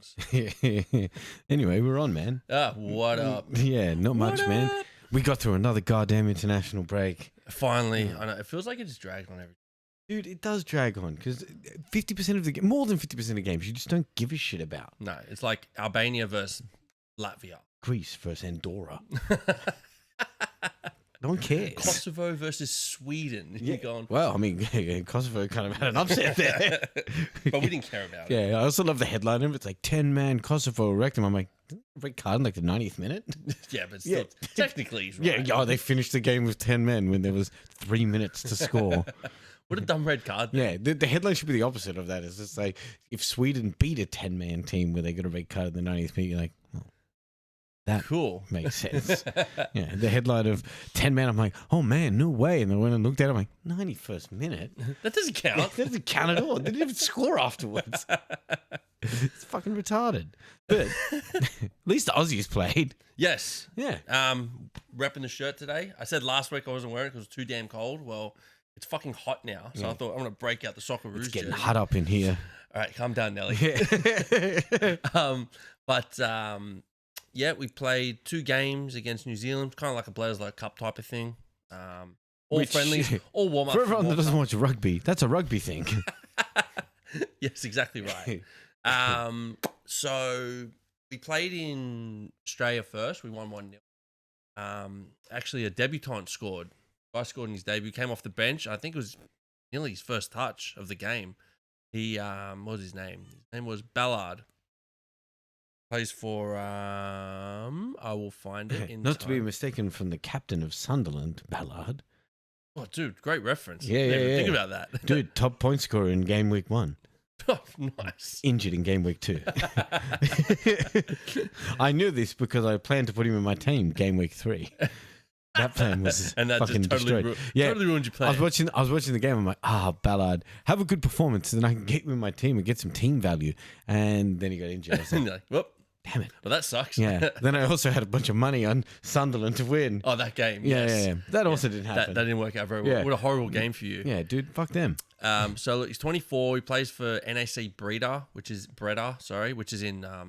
songs. Anyway, we're on, man. What up? Yeah, not much, man. We got through another goddamn international break. Finally, I know. It feels like it just dragged on everything. Dude, it does drag on because 50% of the more than 50% of games you just don't give a shit about. No, it's like Albania versus Latvia. Greece versus Andorra. No one cares. Kosovo versus Sweden. Yeah. You're going, Well, I mean, Kosovo kind of had an upset there. but we didn't care about it. Yeah, I also love the headline of it. It's like 10-man Kosovo wrecked him. I'm like, red card in like the 90th minute? Yeah, but still, technically he's Yeah, right. yeah, they finished the game with 10 men when there was 3 minutes to score. What a dumb red card. Yeah, the headline should be the opposite of that. It's just like, if Sweden beat a 10-man team where they got a red card in the 90th minute, you're like, oh, that Cool. makes sense. Yeah, the headline of 10-man, I'm like, oh man, no way. And then when I looked at it, I'm like, 91st minute? That doesn't count. That doesn't count at all. They didn't even score afterwards. It's fucking retarded. But at least the Aussies played. Yes. Yeah. Repping the shirt today. I said last week I wasn't wearing it because it was too damn cold. Well, it's fucking hot now. So I thought I'm going to break out the Socceroos It's getting jersey. hot up in here. All right, calm down, Nelly. Yeah, we played 2 games against New Zealand, kind of like a Bledisloe Cup type of thing. All friendlies, all warm-up. For everyone that doesn't watch rugby, that's a rugby thing. Yes, exactly right. So we played in Australia first. We won 1-0. Actually, a debutant scored. Guy scored in his debut, came off the bench. I think it was nearly his first touch of the game. He, what was his name? His name was Ballard. Plays for, I will find it. Not to be mistaken from the captain of Sunderland, Ballard. Oh, dude, great reference. Yeah, Didn't even yeah. think about that. Dude, top point scorer in game week 1. Oh, nice. Injured in game week 2. I knew this because I planned to put him in my team game week 3. That plan was and that fucking just totally, destroyed. Yeah, totally ruined your plan. I was watching the game. I'm like, Ballard, have a good performance, and then I can get you in my team and get some team value. And then he got injured. I was And like, you're like, whoop. damn it. Well, that sucks. Yeah. Then I also had a bunch of money on Sunderland to win. Oh, that game. Yeah, yes. yeah. That also didn't happen. That didn't work out very well. Yeah. What a horrible game for you. Yeah, dude, fuck them. So look, he's 24. He plays for NAC Breda, which is in the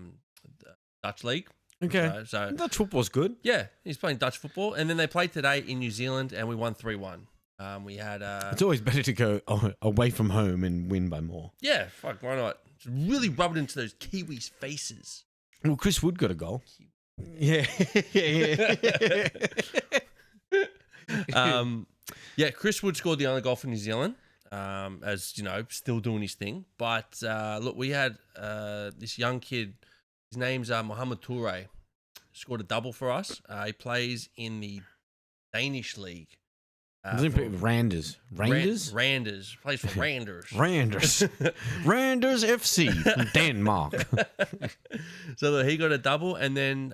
Dutch league. Okay. So Dutch football's good. yeah, he's playing Dutch football, and then they played today in New Zealand, and we won 3-1. We had It's always better to go away from home and win by more. yeah, fuck, why not? Just really rub it into those Kiwis' faces. Well, Chris Wood got a goal. Yeah. Yeah. Yeah, Chris Wood scored the only goal for New Zealand. As you know, still doing his thing. But look, we had this young kid. His name's Mohamed Toure. Scored a double for us. He plays in the Danish league. Randers. Randers? Randers. Plays for Randers. Randers. Randers FC from Denmark. So look, he got a double, and then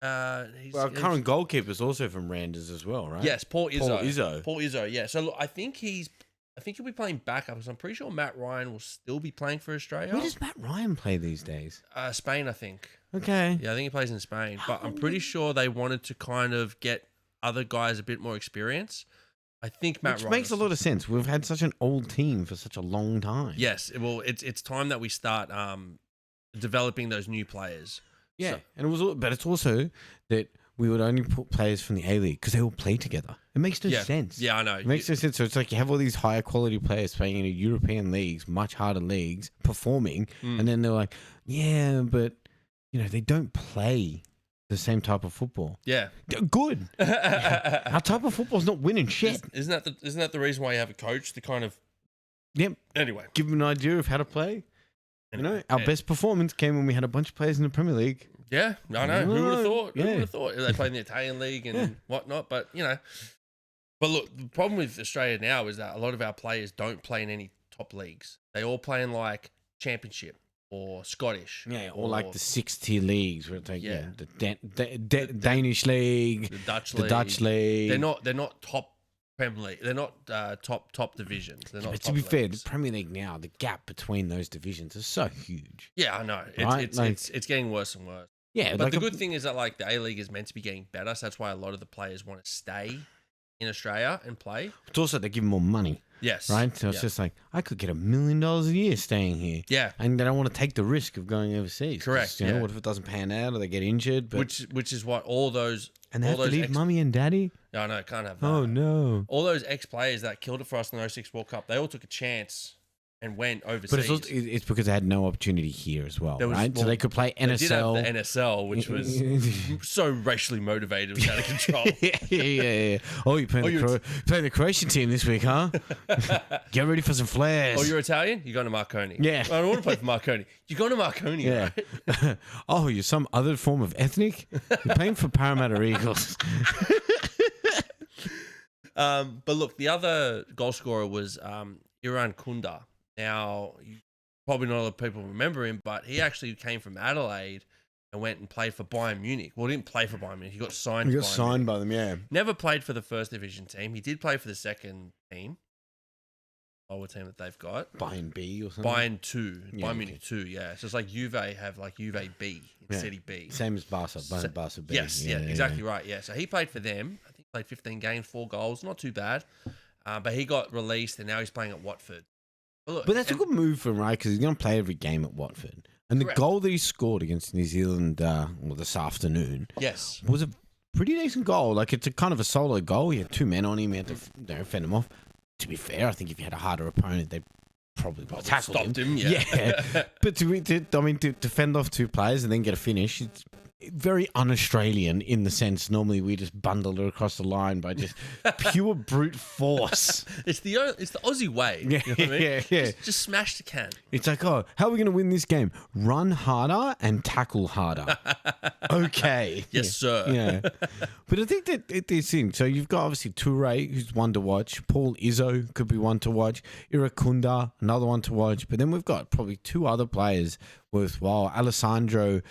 Current goalkeeper's also from Randers as well, right? yes, Paul Izzo. Paul Izzo. Yeah. So look, I think he'll be playing backup because I'm pretty sure Matt Ryan will still be playing for Australia. Where does Matt Ryan play these days? Spain, I think. Okay. Yeah, I think he plays in Spain. But I'm pretty sure they wanted to kind of get other guys a bit more experience. I think Matt Which Ryan makes a lot of sense. We've had such an old team for such a long time. Yes. Well, it's time that we start developing those new players. Yeah, So- and it's also that we would only put players from the A League because they all play together. It makes no sense. Yeah, I know. It makes no sense. So it's like you have all these higher quality players playing in European leagues, much harder leagues, performing, and then they're like, yeah, but they don't play the same type of football. Yeah. Good. Our type of football is not winning shit. Isn't that the reason why you have a coach to kind of Yep. anyway? Give them an idea of how to play. Our best performance came when we had a bunch of players in the Premier League. Yeah, I know. Who would have thought? Yeah. Who would have thought? They play in the Italian league and whatnot, but But look, the problem with Australia now is that a lot of our players don't play in any top leagues. They all play in like Championship or Scottish. Yeah, or like the 6-tier leagues where it's like Yeah. the Danish league, the Dutch the league. Dutch league. They're not top Premier League. They're not top divisions. They're not. But to top be fair, the leagues. Premier League now, the gap between those divisions is so huge. Yeah, I know. Right? It's getting worse and worse. Yeah, But the good thing is that like the A League is meant to be getting better, so that's why a lot of the players want to stay in Australia and play. It's also they give them more money. Yes. Right? So it's just like, I could get $1 million a year staying here. Yeah. And then I want to take the risk of going overseas. Correct. You know, yeah. what if it doesn't pan out or they get injured? But Which is what all those and they all have to those leave mummy and daddy? No, can't have that. Oh, no. All those ex-players that killed it for us in the '06 World Cup, they all took a chance and went overseas. But it's, also, it's because they had no opportunity here as well, right? So well, they could play They did have NSL. the NSL, which was so racially motivated, it was out of control. yeah. Oh, you're playing the Croatian team this week, huh? Get ready for some flares. Oh, you're Italian? You're going to Marconi. Yeah. I don't want to play for Marconi. You're going to Marconi, Yeah. right? Oh, you're some other form of ethnic? You're playing for Parramatta Eagles. But look, the other goal scorer was Iran Kunda. Now, probably not a lot of people remember him, but he actually came from Adelaide and went and played for Bayern Munich. Well, he didn't play for Bayern Munich. He got signed. He to got Bayern signed Munich. by them, yeah. Never played for the first division team. He did play for the second team. Lower team that they've got. Bayern B or something? Bayern 2. Yeah, Bayern Munich 2, yeah. So it's like Juve have like Juve B, City B. Same as Barca, Barca B. Yes, yeah, exactly right, yeah. So he played for them. I think he played 15 games, 4 goals. Not too bad. But he got released and now he's playing at Watford. But That's a good move for him, right? Because he's going to play every game at Watford. And the goal that he scored against New Zealand this afternoon was a pretty decent goal. Like, it's a kind of a solo goal. He had 2 men on him. He had to fend him off. To be fair, I think if you had a harder opponent, they probably would have tackled him. Yeah. But to fend off 2 players and then get a finish, it's very un-Australian in the sense normally we just bundle it across the line by just pure brute force. It's the Aussie way. You know what I mean? Yeah. Just smash the can. It's like, oh, how are we going to win this game? Run harder and tackle harder. Okay. Yes, sir. Yeah. But I think that this thing, so you've got obviously Toure, who's one to watch. Paul Izzo could be one to watch. Irakunda, another one to watch. But then we've got probably 2 other players worthwhile. Alessandro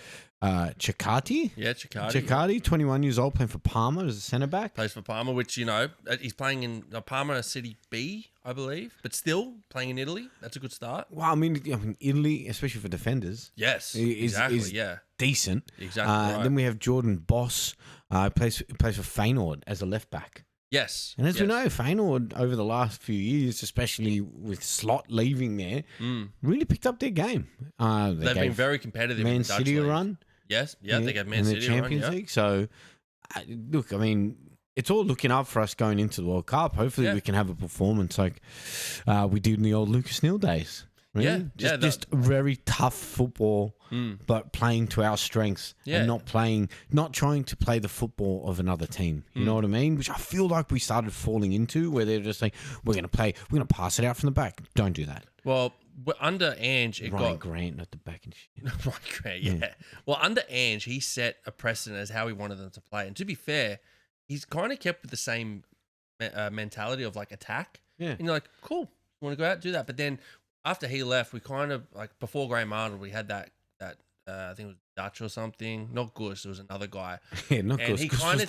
Ciccati. Yeah, Ciccati. Ciccati, 21 years old, playing for Parma as a centre back. Plays for Parma, which, he's playing in Parma City B, I believe, but still playing in Italy. That's a good start. Well, I mean Italy, especially for defenders. Yes, is decent. Exactly right. Then we have Jordan Boss, plays for Feyenoord as a left back. Yes. And as we know, Feyenoord over the last few years, especially with Slot leaving there, really picked up their game. They've been very competitive. Man in the Dutch City a league. run. Yes, they got Man in City the Champions League. So, look, I mean, it's all looking up for us going into the World Cup. Hopefully, we can have a performance like we did in the old Lucas Neal days. Really? Just very tough football, but playing to our strengths and not trying to play the football of another team. You know what I mean? Which I feel like we started falling into, where they're just like, we're going to pass it out from the back. Don't do that. Well, under Ange, Ryan Grant at the back and shit. Ryan Grant, yeah. Well, under Ange, he set a precedent as how he wanted them to play. And to be fair, he's kind of kept with the same mentality of like attack. Yeah. And you're like, cool, you want to go out and do that. But then after he left, we kind of like before Graham Arnold, we had that I think it was Dutch or something, not Gus. It was another guy. Yeah, not Gus. And he kind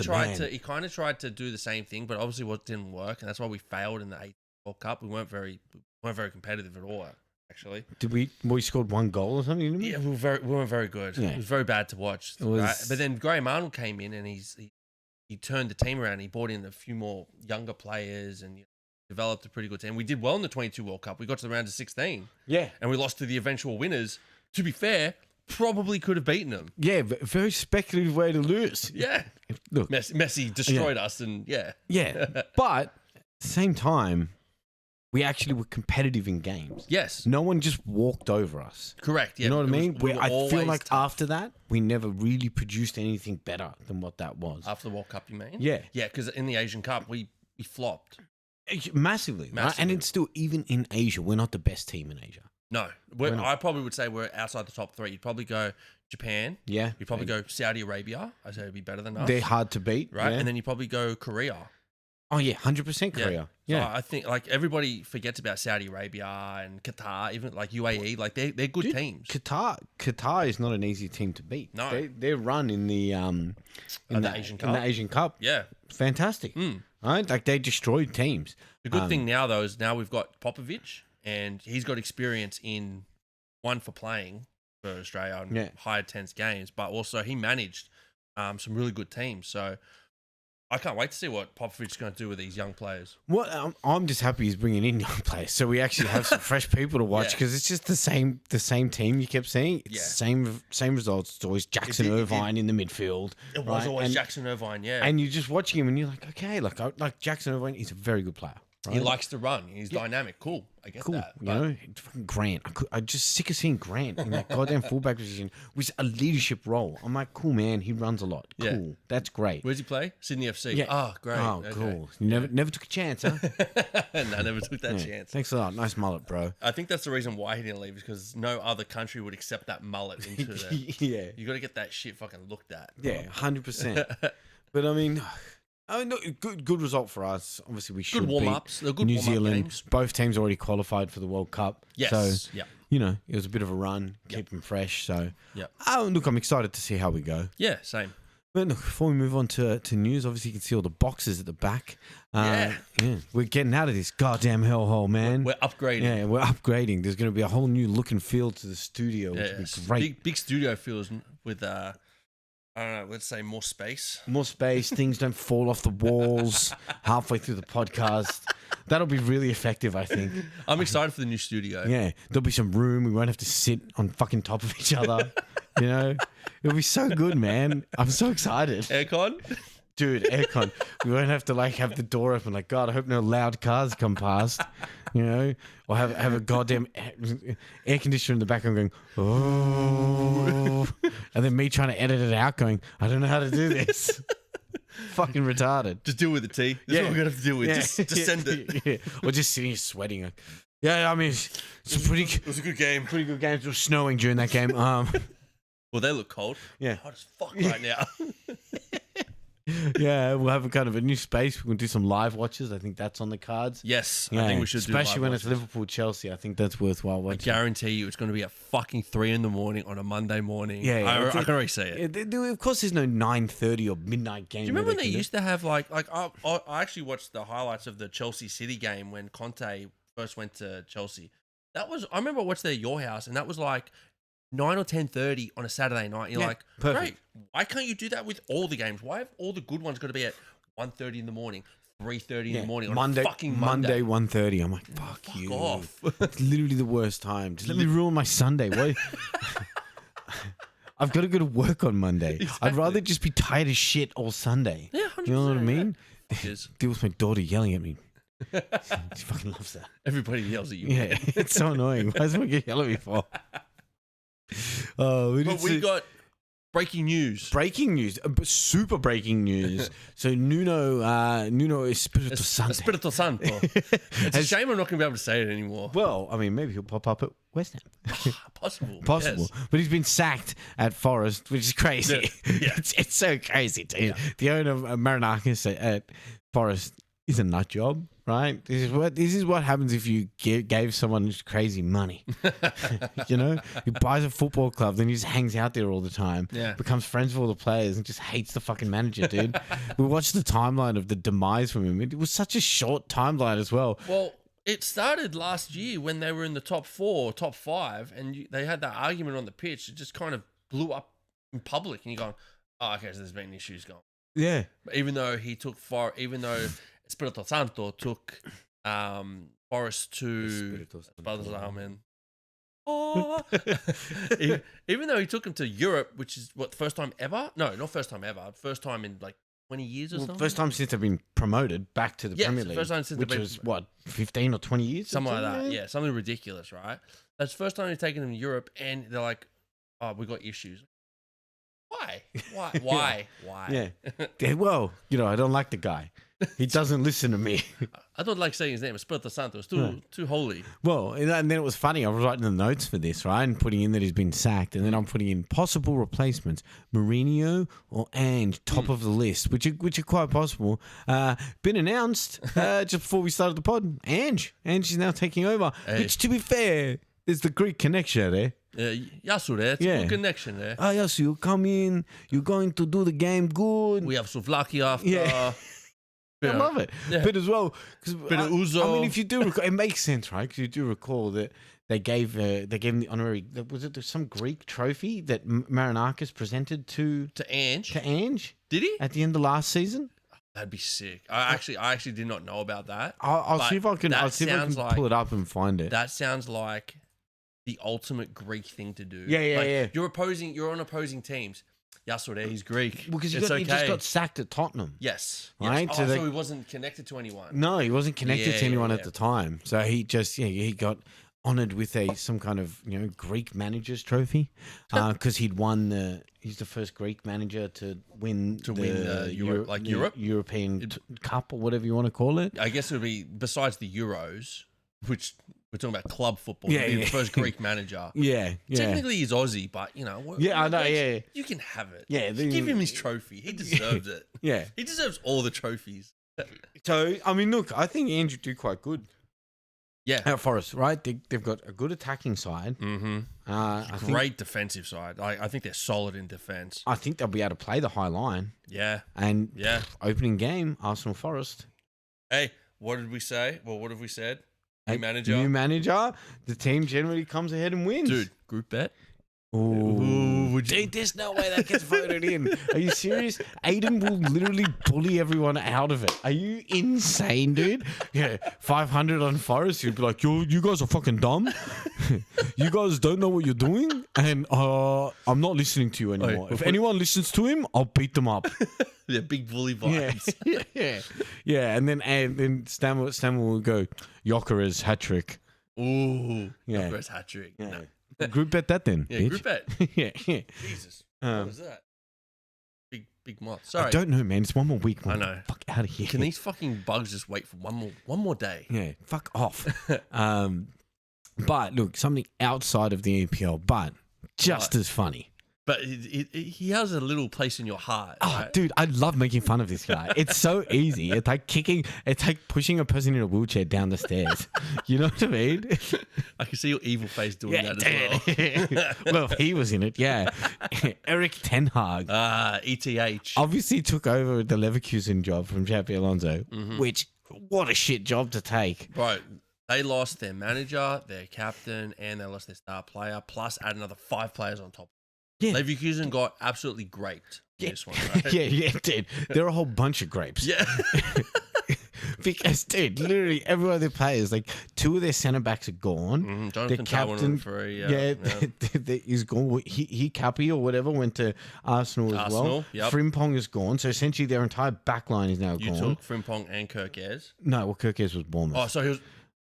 of tried to do the same thing, but obviously what didn't work, and that's why we failed in the 8th World Cup. We weren't very competitive at all. Actually, we scored 1 goal or something? Didn't we? Yeah, we weren't very good. Yeah. It was very bad to watch. Right? But then Graham Arnold came in and he turned the team around. He brought in a few more younger players and developed a pretty good team. We did well in the 22 World Cup. We got to the round of 16. Yeah. And we lost to the eventual winners. To be fair, probably could have beaten them. Yeah, very speculative way to lose. Yeah. Look, Messi destroyed us and yeah. Yeah. But at the same time, we actually were competitive in games. Yes. No one just walked over us. Correct. Yeah. You know what I mean? I feel like tough. after that, we never really produced anything better than what that was. After the World Cup, you mean? Yeah. Yeah, because in the Asian Cup, we flopped. Massively. Right? And it's still, even in Asia, we're not the best team in Asia. No. I probably would say we're outside the top 3. You'd probably go Japan. Yeah. You'd probably go Saudi Arabia. I'd say it'd be better than us. They're hard to beat. Right? Yeah. And then you probably go Korea. Oh, yeah. 100% Korea. Yeah. So I think like everybody forgets about Saudi Arabia and Qatar, even like UAE. Like they're good teams. Qatar is not an easy team to beat. No. They run in the Asian Cup. In the Asian Cup. Yeah. Fantastic. Right? Like they destroyed teams. The good thing now though is now we've got Popovic and he's got experience in for playing for Australia and high intense games, but also he managed some really good teams. So I can't wait to see what Popovich's going to do with these young players. What I'm just happy he's bringing in young players, so we actually have some fresh people to watch because it's just the same team you kept seeing. It's the same results. It's always Jackson Irvine in the midfield. It was always Jackson Irvine, yeah. And you're just watching him, and you're like, okay, like Jackson Irvine, he's a very good player. Right? He likes to run. He's dynamic. Cool. I get that. You know, fucking Grant. I'm just sick of seeing Grant in that goddamn fullback position with a leadership role. I'm like, cool, man. He runs a lot. Cool. Yeah. That's great. Where's he play? Sydney FC. Yeah. Oh, great. Oh, cool. You never took a chance, huh? No, I never took that chance. Thanks a lot. Nice mullet, bro. I think that's the reason why he didn't leave, is because no other country would accept that mullet into the... Yeah. You got to get that shit fucking looked at. Yeah, 100%. But I mean... Oh, no, good result for us. Obviously, we should good warm-ups. They're good New warm-up Zealand. games. Both teams already qualified for the World Cup. Yes. So, yeah. you know, it was a bit of a run, keep them fresh. So, yeah. Oh, look, I'm excited to see how we go. Yeah, same. But look, before we move on to news, obviously you can see all the boxes at the back. Yeah, we're getting out of this goddamn hellhole, man. We're upgrading. Yeah, we're upgrading. There's going to be a whole new look and feel to the studio, which will be great. Big studio feels with I don't know, let's say more space. More space, things don't fall off the walls halfway through the podcast. That'll be really effective, I think. I'm excited for the new studio. Yeah, there'll be some room. We won't have to sit on fucking top of each other. You know? It'll be so good, man. I'm so excited. Aircon? Dude, aircon. We won't have to have the door open. Like, God, I hope no loud cars come past. You know? Or have a goddamn air conditioner in the background going, oh. And then me trying to edit it out going, I don't know how to do this. Fucking retarded. Just deal with it, T. That's what we're going to have to deal with. Just send it. Yeah. Or just sitting here sweating. Yeah, I mean, it's a pretty... It was a good game. Pretty good game. It was snowing during that game. Well, they look cold. Yeah. Hot as fuck right now. Yeah, we'll have a kind of a new space. We can do some live watches. I think that's on the cards. Yes, yeah, I think we should do especially when watches. it's Liverpool Chelsea. I think that's worthwhile watching. I guarantee you, it's going to be at fucking 3 a.m. on a Monday morning. Yeah, I can already see it. Of course, there's no 9:30 or midnight game. Do you remember when they used to have I actually watched the highlights of the Chelsea City game when Conte first went to Chelsea. I remember I watched that at your house, and that was like 9 or 10:30 on a Saturday night. You're like, perfect. Great. Why can't you do that with all the games? Why have all the good ones got to be at 1:30 in the morning, 3:30 in the morning on Monday, a fucking Monday? 1:30. I'm like, fuck you. Off. It's literally the worst time. Just let me ruin my Sunday. Why? I've got to go to work on Monday. Exactly. I'd rather just be tired as shit all Sunday. Yeah, 100%. You know what I mean? Yeah. Deal with my daughter yelling at me. She fucking loves that. Everybody yells at you. Yeah, it's so annoying. Why does someone get yelled at me for? Oh, But we got breaking news. Breaking news, super breaking news. So Nuno Espirito Santo. Espirito Santo. It's a shame I'm not going to be able to say it anymore. Well, I mean, maybe he'll pop up at West Ham. Possible. Possible. Yes. But he's been sacked at Forest, which is crazy. Yeah. It's so crazy, dude. Yeah. The owner of Marinakis at Forest is a nut job, right? This is what happens if you gave someone just crazy money. You know? He buys a football club, then he just hangs out there all the time, becomes friends with all the players, and just hates the fucking manager, dude. We watched the timeline of the demise from him. It was such a short timeline as well. Well, it started last year when they were in the top 4, top 5, and they had that argument on the pitch. It just kind of blew up in public, and you're going, oh, okay, so there's been issues going. Yeah. But even though Espirito Santo took Forest to even though he took him to Europe, which is what, first time ever? No, not first time ever. First time in like 20 years or something. First time since they've been promoted back to the Premier League. First time since which was what, 15 or 20 years? Something like that. Yeah, something ridiculous, right? That's the first time they've taken him to Europe, and they're like, "Oh, we got issues." Why? Yeah. Well, I don't like the guy. He doesn't listen to me. I don't like saying his name. Espirito Santo. It's too holy. Well, and then it was funny. I was writing the notes for this, right, and putting in that he's been sacked, and then I'm putting in possible replacements: Mourinho or Ange, top of the list, which are quite possible. Been announced just before we started the pod. Ange is now taking over. Hey. Which, to be fair, there's the Greek connection there. Yasu there. It's a good connection there. Yasu, you come in. You're going to do the game good. We have souvlaki after. Yeah. I love it. Yeah. But as well, because Bit of ouzo. I mean, if you do recall, it makes sense, right? Because you do recall that they gave him the honorary. Was it some Greek trophy that Marinakis presented to Ange. Ange? Did he? At the end of last season? That'd be sick. I actually did not know about that. I'll see if I can. I'll see if I can pull it up and find it. That sounds like the ultimate Greek thing to do. Yeah. You're on opposing teams. Yasser, he's Greek. Well, because he just got sacked at Tottenham. Yes. Right. Oh, so he wasn't connected to anyone. No, he wasn't connected to anyone at the time. So he just he got honored with some kind of Greek manager's trophy because he's the first Greek manager to win European Cup or whatever you want to call it. I guess it would be besides the Euros, which we're talking about club football. The first Greek manager. Yeah. Technically he's Aussie, but I know. Yeah, you can have it. Yeah, give him his trophy. He deserves it. Yeah, he deserves all the trophies. So I mean, look, I think Andrew do quite good. Yeah, at Forest, right? They've got a good attacking side. Mm-hmm. Great defensive side. I think they're solid in defense. I think they'll be able to play the high line. Yeah, and opening game, Arsenal Forest. Hey, what did we say? Well, what have we said? New manager. The team generally comes ahead and wins. Dude, group bet. Ooh, dude, there's no way that gets voted in. Are you serious? Aiden will literally bully everyone out of it. Are you insane, dude? Yeah, 500 on Forest. You'd be like, you guys are fucking dumb. You guys don't know what you're doing, and I'm not listening to you anymore. If anyone listens to him, I'll beat them up. Yeah, big bully vibes. Yeah. And then Stammer will go, Jokeres hat trick. Ooh, Jokeres hat trick. Yeah. No. Group bet that then. Yeah, bitch. Group bet. Yeah. Jesus. What was that? Big moth. Sorry. I don't know, man. It's one more week. I know. Fuck out of here. Can these fucking bugs just wait for one more day? Yeah. Fuck off. But look, something outside of the EPL, but just as funny. But he has a little place in your heart. Oh, right? dude, I love making fun of this guy. It's so easy. It's like pushing a person in a wheelchair down the stairs. You know what I mean? I can see your evil face doing that as well. Well, if he was in it, yeah. Eric Ten Hag. ETH. Obviously took over the Leverkusen job from Xabi Alonso, which, what a shit job to take. Bro, they lost their manager, their captain, and they lost their star player, plus add another 5 players on top. Yeah. Leverkusen got absolutely graped in this one, right? Yeah, dude. They're a whole bunch of grapes. Yeah. Because, dude, literally every one of their players, like 2 of their centre backs are gone. Mm-hmm. Jonathan captain for he's gone. He Cappy or whatever went to Arsenal as well. Yep. Frimpong is gone. So essentially their entire back line is now gone. You took Frimpong and Kirkes? No, well, Kirkes was Bournemouth. Oh, so he was...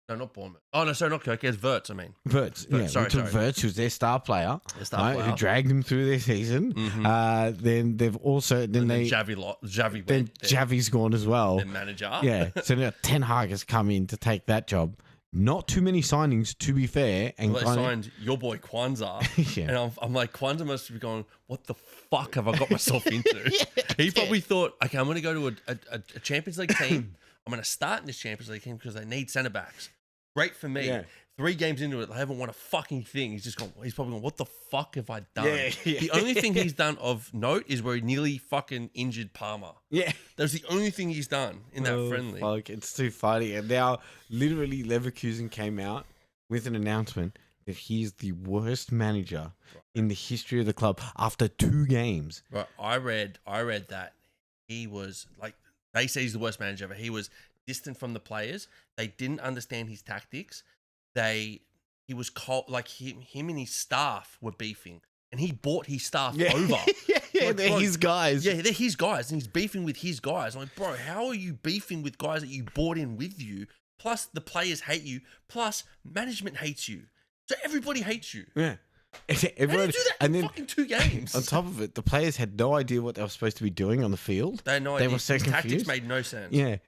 No, not Bournemouth. Oh, no, sorry, not Kirkes. Wirtz, I mean. Wirtz, yeah. Sorry. Wirtz, who's their star player. Who dragged them through their season. Mm-hmm. Then they've also... Then Javi's gone as well. Their manager. Yeah. So now Ten Hag has come in to take that job. Not too many signings, to be fair. And they signed your boy Kwanzaa. Yeah. And I'm like, Kwanzaa must be going, what the fuck have I got myself into? He probably thought, okay, I'm going to go to a Champions League team. I'm going to start in this Champions League team because they need centre backs. Great for me. Yeah. 3 games into it, they haven't won a fucking thing. He's probably going, what the fuck have I done? Yeah. The only thing he's done of note is where he nearly fucking injured Palmer. Yeah. That was the only thing he's done in that friendly. Fuck, it's too funny. And now, literally, Leverkusen came out with an announcement that he's the worst manager in the history of the club after 2 games. Right. I read that he was like, they say he's the worst manager ever. He was distant from the players. They didn't understand his tactics. He was cold, like him and his staff were beefing, and he bought his staff over. They're his guys. Yeah, they're his guys, and he's beefing with his guys. I'm like, bro, how are you beefing with guys that you brought in with you? Plus, the players hate you. Plus, management hates you. So everybody hates you. Yeah. Everyone, do that in fucking 2 games. On top of it, the players had no idea what they were supposed to be doing on the field. They had no idea. Were so confused. Tactics made no sense. Yeah.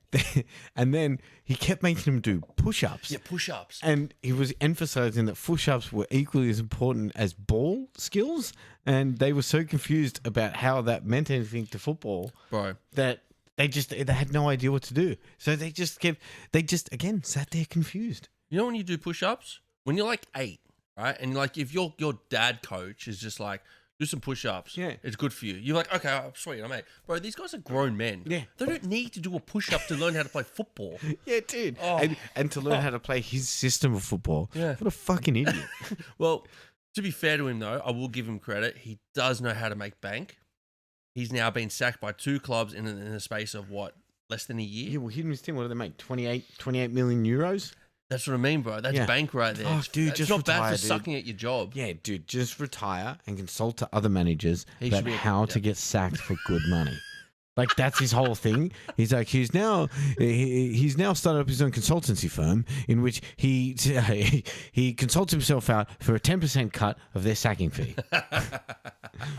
And then he kept making them do push-ups. Yeah, push-ups. And he was emphasizing that push-ups were equally as important as ball skills. And they were so confused about how that meant anything to football. Bro. That they had no idea what to do. So they just again sat there confused. You know when you do push-ups? When you're like 8. Right? And like, if your dad coach is just like, do some push-ups. Yeah. It's good for you. You're like, okay, sweet, I'm 8. Bro, these guys are grown men. Yeah. They don't need to do a push-up to learn how to play football. Yeah, dude. Oh. And to learn how to play his system of football. Yeah. What a fucking idiot. Well, to be fair to him, though, I will give him credit. He does know how to make bank. He's now been sacked by 2 clubs in the space of, less than a year. Yeah, well, him and his team, what do they make? 28 million euros? That's what I mean, bro. That's Yeah. bank right there. Oh, dude, it's just not retire, bad for dude. sucking at your job. Yeah, dude, just retire and consult to other managers He about should be a- how to get sacked for good money. Like, that's his whole thing. He's like, he's now started up his own consultancy firm in which he consults himself out for a 10% cut of their sacking fee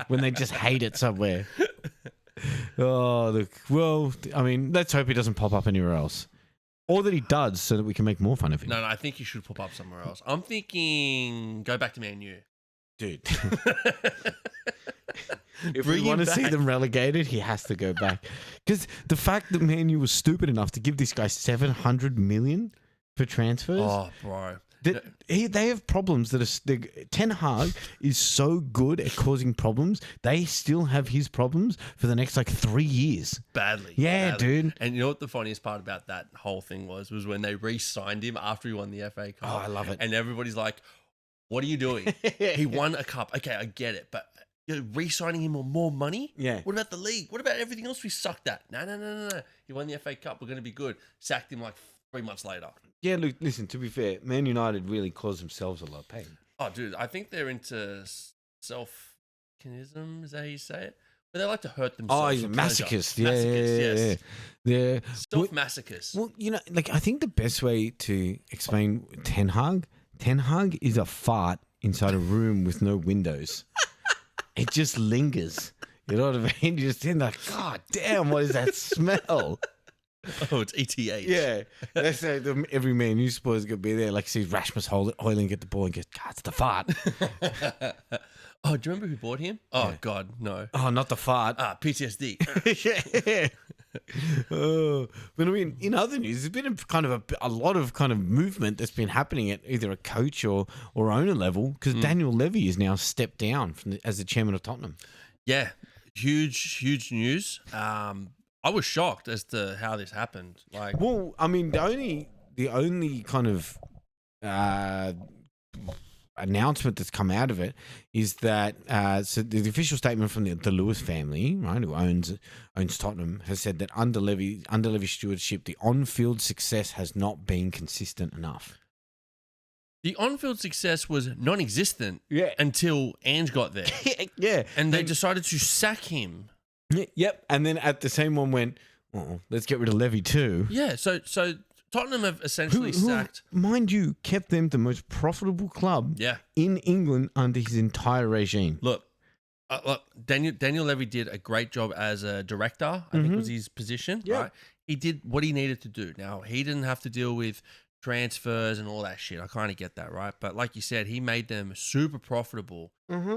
when they just hate it somewhere. Oh, look. Well, I mean, let's hope he doesn't pop up anywhere else. Or that he does so that we can make more fun of him. No, I think he should pop up somewhere else. I'm thinking go back to Man U. Dude. If Bring we want him to see back. them relegated, he has to go back. Because the fact that Man U was stupid enough to give this guy 700 million for transfers, Oh, bro. they have problems that are. Ten Hag is so good at causing problems. They still have his problems for the next 3 years. Badly. Yeah, badly. dude. And you know what the funniest part about that whole thing was when they re-signed him after he won the FA Cup. Oh, I love it. And everybody's like, what are you doing? He won a cup. Okay, I get it. But you're re-signing him on more money? Yeah. What about the league? What about everything else we sucked at? No. He won the FA Cup. We're going to be good. Sacked him 3 months later. Yeah, look, listen, to be fair, Man United really caused themselves a lot of pain. Oh, dude, I think they're into self-kinism. Is that how you say it? But they like to hurt themselves. Oh, he's a for pleasure. masochist. Masochist, yes. Self-masochist. Well, I think the best way to explain Ten Hag is a fart inside a room with no windows. It just lingers. You know what I mean? You just think God damn, what is that smell? Oh, it's ETH. Yeah. That's every Man U supporter is going to be there. Sees Rasmus Højlund get the ball and goes, God, it's the fart. Oh, do you remember who bought him? Oh, Yeah. God, no. Oh, not the fart. PTSD. Yeah. Oh, but I mean, in other news, there's been a lot of movement that's been happening at either a coach or owner level because Daniel Levy is now stepped down as the chairman of Tottenham. Yeah, huge news. I was shocked as to how this happened. Well, I mean, the only kind of announcement that's come out of it is that so the official statement from the Lewis family, right, who owns Tottenham, has said that under Levy's stewardship, the on-field success has not been consistent enough. The on-field success was non-existent until Ange got there. Yeah, And they decided to sack him. Yep, and then at the same one went, let's get rid of Levy too. Yeah, so Tottenham have essentially Who, sacked. mind you, kept them the most profitable club in England under his entire regime. Look, Daniel Levy did a great job as a director. I think was his position. Yeah. Right? He did what he needed to do. Now, he didn't have to deal with transfers and all that shit. I kind of get that, right? But like you said, he made them super profitable.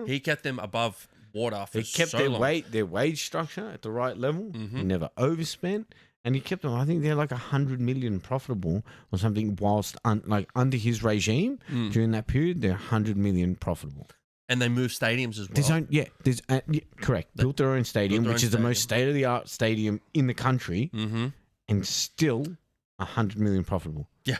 He kept them above water for He kept so their long. their wage structure at the right level. Mhm. He never overspent, and he kept them. I think they're 100 million profitable or something. Whilst under his regime during that period, they're 100 million profitable. And they moved stadiums as well. Correct. Built their own stadium, their which own is the most stadium. state of the art stadium in the country, and still 100 million profitable. Yeah.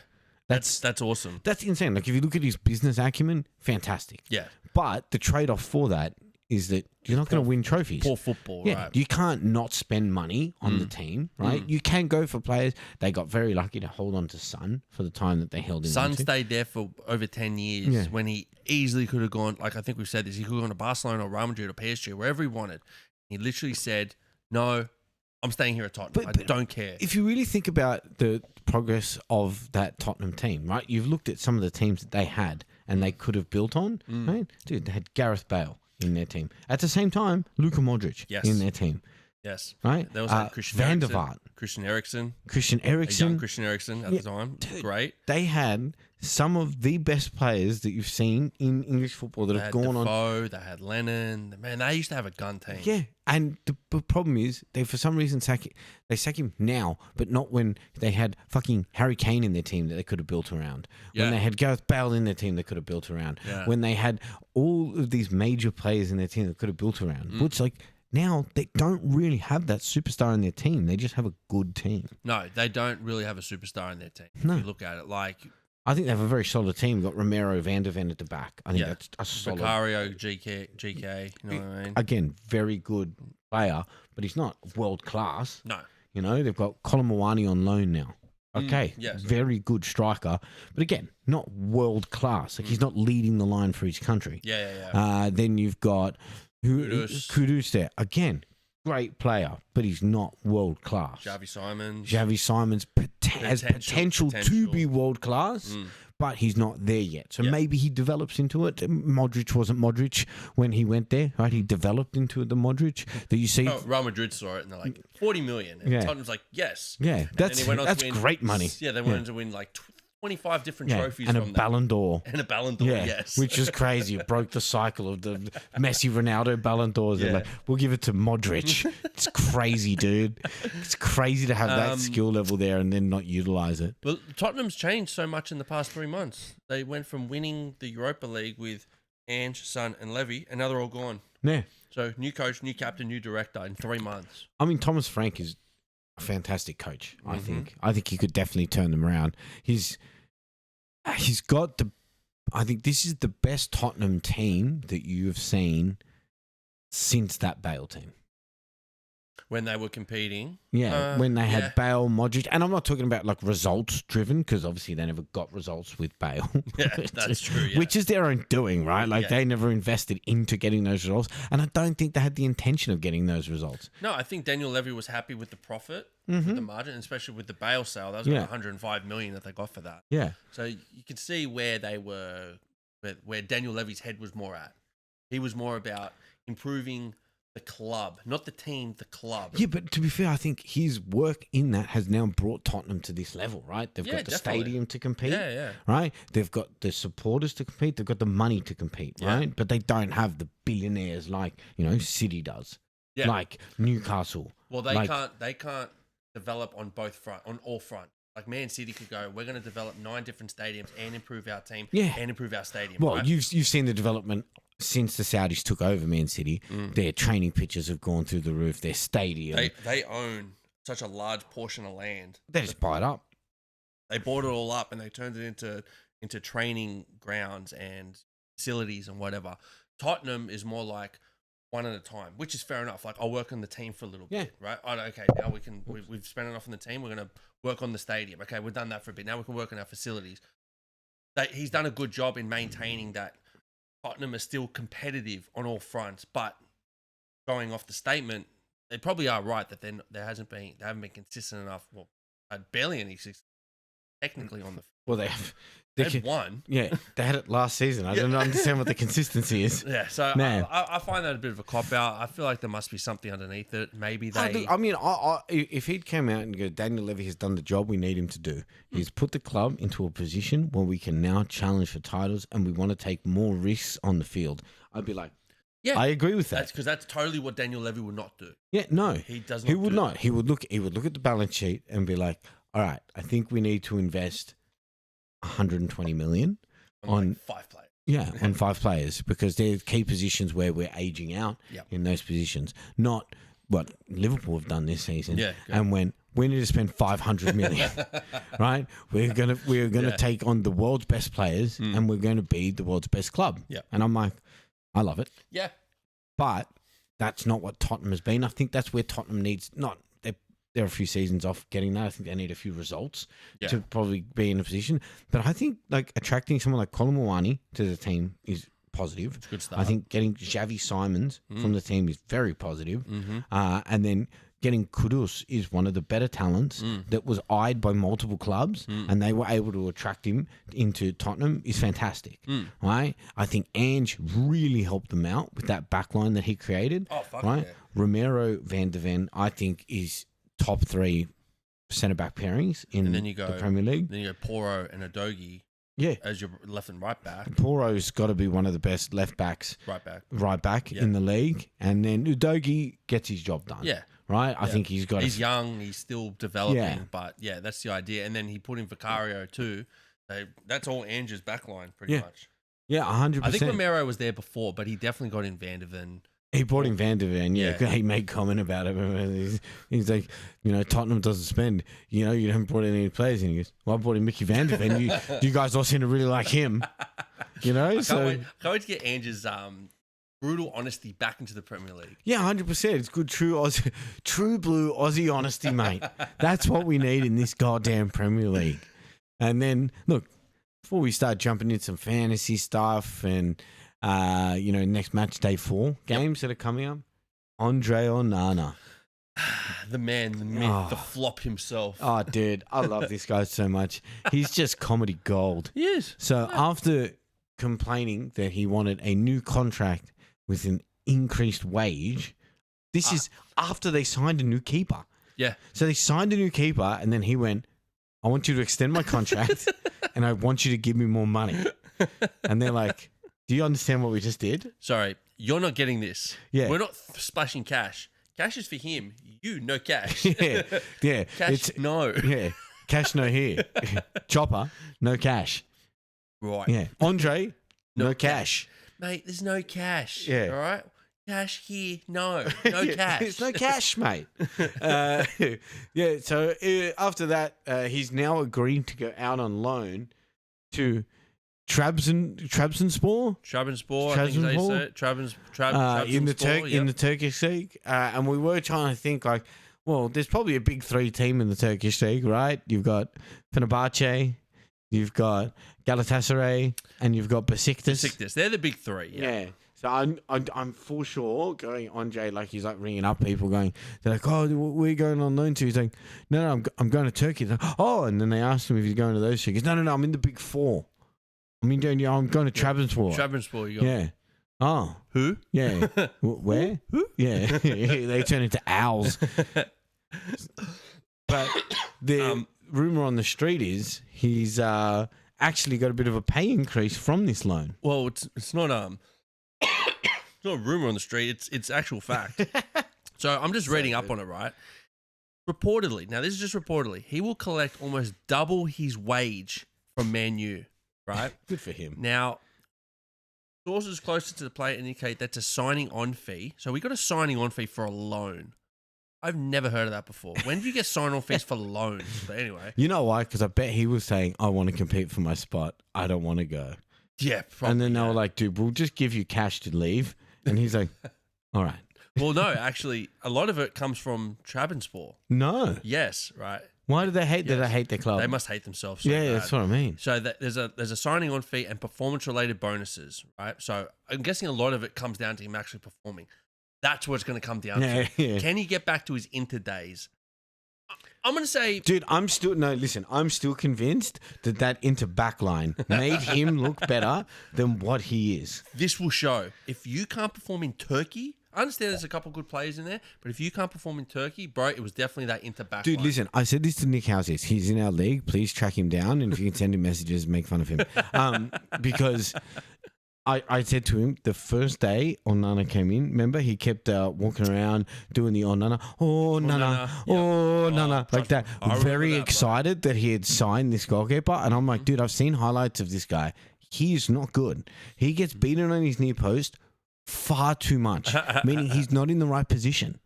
That's awesome. That's insane. If you look at his business acumen, fantastic. Yeah. But the trade-off for that is that you're not going to win trophies. Poor football, Yeah, right? you can't not spend money on the team, right? You can go for players. They got very lucky to hold on to Son for the time that they held him. Son stayed there for over 10 years when he easily could have gone, I think we've said this, he could have gone to Barcelona or Real Madrid or PSG, wherever he wanted. He literally said, no, I'm staying here at Tottenham. I don't care. If you really think about the progress of that Tottenham team, right? You've looked at some of the teams that they had and they could have built on, right? Dude, they had Gareth Bale in their team. At the same time, Luka Modric in their team. Yes. Right? There was Christian Van der Eriksen. Vaart. Christian Eriksen. Christian A young Eriksen. Christian Eriksen at the time. Great. They had some of the best players that you've seen in English football that They have had gone on. Defoe, they had Lennon. Man, they used to have a gun team. Yeah, and the problem is they for some reason sack him now, but not when they had fucking Harry Kane in their team that they could have built around. Yeah. When they had Gareth Bale in their team they could have built around. Yeah. When they had all of these major players in their team that could have built around. Which now they don't really have that superstar in their team. They just have a good team. No, they don't really have a superstar in their team. No. If you look at it, I think they have a very solid team. You've got Romero, Van der Ven at the back. I think that's a solid. Vicario, GK, you know what I mean? Again, very good player, but he's not world class. No. You know, they've got Colin on loan now. Okay, yes. very good striker, but again, not world class. Like he's not leading the line for his country. Yeah. Then you've got Kudus there again, great player, but he's not world class. Xavi Simons has potential to be world class. But he's not there yet. So maybe he develops into it. Modric wasn't Modric when he went there, right? He developed into the Modric that you see. Oh, Real Madrid saw it and they're like, 40 million. And Tottenham's like, yes. Yeah, that's great money. Yeah, they went on to win like 25 different trophies and from a Ballon d'Or. And a Ballon d'Or, yes. Which is crazy. It broke the cycle of the Messi, Ronaldo Ballon d'Ors. They're like, we'll give it to Modric. It's crazy, dude. It's crazy to have that skill level there and then not utilize it. But Tottenham's changed so much in the past 3 months. They went from winning the Europa League with Ange, Son and Levy, and now they're all gone. Yeah. So new coach, new captain, new director in 3 months. I mean, Thomas Frank is a fantastic coach, I think. I think he could definitely turn them around. He's got I think this is the best Tottenham team that you have seen since that Bale team. When they were competing. Yeah, when they had Bale, Modric. And I'm not talking about like results driven because obviously they never got results with Bale. Yeah, that's true. Yeah. Which is their own doing, right? Like they never invested into getting those results. And I don't think they had the intention of getting those results. No, I think Daniel Levy was happy with the profit, with the margin, especially with the Bale sale. That was like 105 million that they got for that. Yeah. So you could see where they were, where Daniel Levy's head was more at. He was more about improving the club, not the team, the club. Yeah, but to be fair, I think his work in that has now brought Tottenham to this level, right? They've got the stadium to compete, right? They've got the supporters to compete. They've got the money to compete, right? But they don't have the billionaires like, City does, like Newcastle. Well, they can't develop on all fronts. Like Man City could go, we're going to develop 9 different stadiums and improve our team and improve our stadium. Well, right? you've seen the development since the Saudis took over Man City. Their training pitches have gone through the roof. Their stadium. They own such a large portion of land. They just buy it up. They bought it all up and they turned it into training grounds and facilities and whatever. Tottenham is more like one at a time, which is fair enough. Like I'll work on the team for a little bit, right? Okay, now we've spent enough on the team. We're going to work on the stadium. Okay, we've done that for a bit. Now we can work on our facilities. He's done a good job in maintaining that Tottenham is still competitive on all fronts, but going off the statement, they probably are right that they haven't been consistent enough. Well, barely any technically on the. Well, they've won. Yeah, they had it last season. I don't understand what the consistency is. Yeah, so I find that a bit of a cop out. I feel like there must be something underneath it. Maybe they. If he'd come out and go, Daniel Levy has done the job we need him to do. He's put the club into a position where we can now challenge for titles, and we want to take more risks on the field. I'd be like, yeah, I agree with that. That's because that's totally what Daniel Levy would not do. Yeah, no, he does not. He would not. He would look at the balance sheet and be like, all right, I think we need to invest 120 million on 5 players. Yeah, on 5 players because they're key positions where we're aging out in those positions. Not what Liverpool have done this season. Yeah, and when we need to spend 500 million, right? We're gonna take on the world's best players and we're going to be the world's best club. Yeah, and I'm like, I love it. Yeah, but that's not what Tottenham has been. I think that's where Tottenham needs not. They're a few seasons off getting that. I think they need a few results to probably be in a position. But I think like attracting someone like Colin Muani to the team is positive. It's a good start. I think getting Xavi Simons from the team is very positive. And then getting Kudus is one of the better talents that was eyed by multiple clubs and they were able to attract him into Tottenham is fantastic. Right? I think Ange really helped them out with that backline that he created. Oh, fuck right? Yeah. Romero Van de Ven, I think, is top 3 centre-back pairings in the Premier League. Then you go Poro and Udogie as your left and right back. Poro's got to be one of the best left backs. Right back in the league. And then Udogie gets his job done. Yeah. Right? I think he's got... He's young. He's still developing. But, that's the idea. And then he put in Vicario too. That's all Ange's backline pretty much. Yeah, 100%. I think Romero was there before, but he definitely got in Van de Ven. He brought in Van de Ven, He made comment about it. He's like, Tottenham doesn't spend. You haven't brought in any players. And he goes, well, I brought in Mickey Van de Ven. You guys all seem to really like him. I can't wait to get Ange's brutal honesty back into the Premier League. Yeah, 100%. It's good, true blue Aussie honesty, mate. That's what we need in this goddamn Premier League. And then, look, before we start jumping into some fantasy stuff and, next match day 4 games that are coming up, Andre Onana. The man, the myth, the flop himself. Oh, dude, I love this guy so much. He's just comedy gold. He is. So after complaining that he wanted a new contract with an increased wage, this is after they signed a new keeper. Yeah. So they signed a new keeper, and then he went, I want you to extend my contract, and I want you to give me more money. And they're like, do you understand what we just did? Sorry, you're not getting this. Yeah. We're not splashing cash. Cash is for him. You, no cash. Yeah. Cash, no. Yeah. Cash, no here. Chopper, no cash. Right. Yeah. Andre, no cash. Mate, there's no cash. Yeah. All right? Cash here, no. No cash. There's no cash, mate. So after that, he's now agreed to go out on loan to Trabzonspor? Trabzonspor, I think they said. Trabzonspor, in the Turkish league. And we were trying to think like, well, there's probably a big 3 team in the Turkish league, right? You've got Fenerbahce, you've got Galatasaray, and you've got Besiktas. They're the big 3. Yeah. So I'm for sure going Andre, like he's like ringing up people going, they're like, oh, we're going on loan to. He's like, no, I'm going to Turkey. Like, oh, and then they asked him if he's going to those 2. He goes, no, I'm in the big 4. I'm going to Trabzonspor. Trabzonspor, you got. Yeah. Oh. Who? Yeah. Where? Who? Yeah. They turn into owls. But the rumor on the street is he's actually got a bit of a pay increase from this loan. Well, it's not it's not a rumor on the street. It's actual fact. So I'm just reading up on it, right? Reportedly, now this is just reportedly, he will collect almost double his wage from Man U, right? Good for him. Now, sources closer to the player indicate that's a signing on fee. So we got a signing on fee for a loan. I've never heard of that before. When do you get sign on fees for loans? But anyway. You know why? Because I bet he was saying, I want to compete for my spot. I don't want to go. Yeah, probably. And then they were like, dude, we'll just give you cash to leave. And he's like, all right. Well, no, actually, a lot of it comes from Trabzonspor. No. Yes, right. Why do they hate? Yes. Do they hate their club? They must hate themselves. So yeah, bad. that's what I mean. So there's a signing on fee and performance related bonuses, right? So I'm guessing a lot of it comes down to him actually performing. That's what it's going to come down to. Yeah. Can he get back to his Inter days? I'm going to say... Dude, I'm still convinced that Inter backline made him look better than what he is. This will show. If you can't perform in Turkey... I understand there's a couple good players in there, but if you can't perform in Turkey, bro, it was definitely that Inter backline. Dude, listen, I said this to Nick Houses. He's in our league. Please track him down, and if you can send him messages, make fun of him. Because I said to him the first day Onana came in, remember, he kept walking around doing the Onana, Nana, like that. Very excited that he had signed this goalkeeper, and I'm like, dude, I've seen highlights of this guy. He is not good. He gets beaten on his near post far too much, meaning he's not in the right position.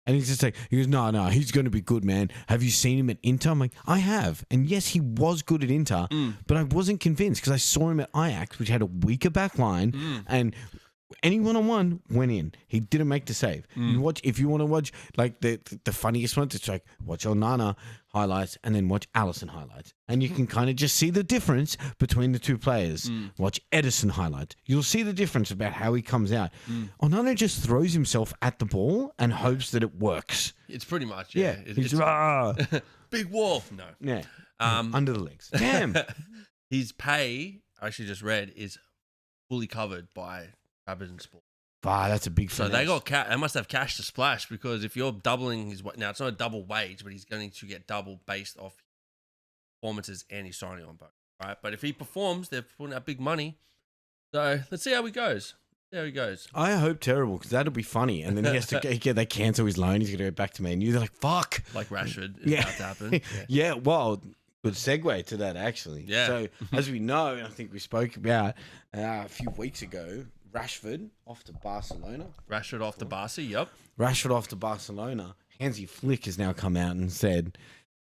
And he's just like, he goes, no, he's going to be good, man. Have you seen him at Inter? I'm like, I have. And yes, he was good at Inter, but I wasn't convinced because I saw him at Ajax, which had a weaker back line, and any one-on-one went in. He didn't make the save. You watch, if you want to watch like the funniest ones, it's like watch Onana highlights and then watch Alisson highlights. And you can kind of just see the difference between the two players. Watch Edison highlights. You'll see the difference about how he comes out. Onana just throws himself at the ball and hopes that it works. It's pretty much, yeah. He's big wall. No. Yeah. Under the legs. Damn. His pay, I actually just read, is fully covered by Trabzonspor. That's a big So finesse. they got they must have cash to splash, because if you're doubling his... Now, it's not a double wage, but he's going to get double based off performances and his signing on bonus, right? But if he performs, they're putting out big money. So let's see how he goes. I hope terrible, because that'll be funny. And then he has to they cancel his loan. He's going to go back to Man U. They're like, fuck. Like Rashford is about to happen. Yeah, well, good segue to that, actually. Yeah. So, as we know, and I think we spoke about a few weeks ago, Rashford off to Barcelona. Rashford off to Barca, yep. Rashford off to Barcelona. Hansi Flick has now come out and said,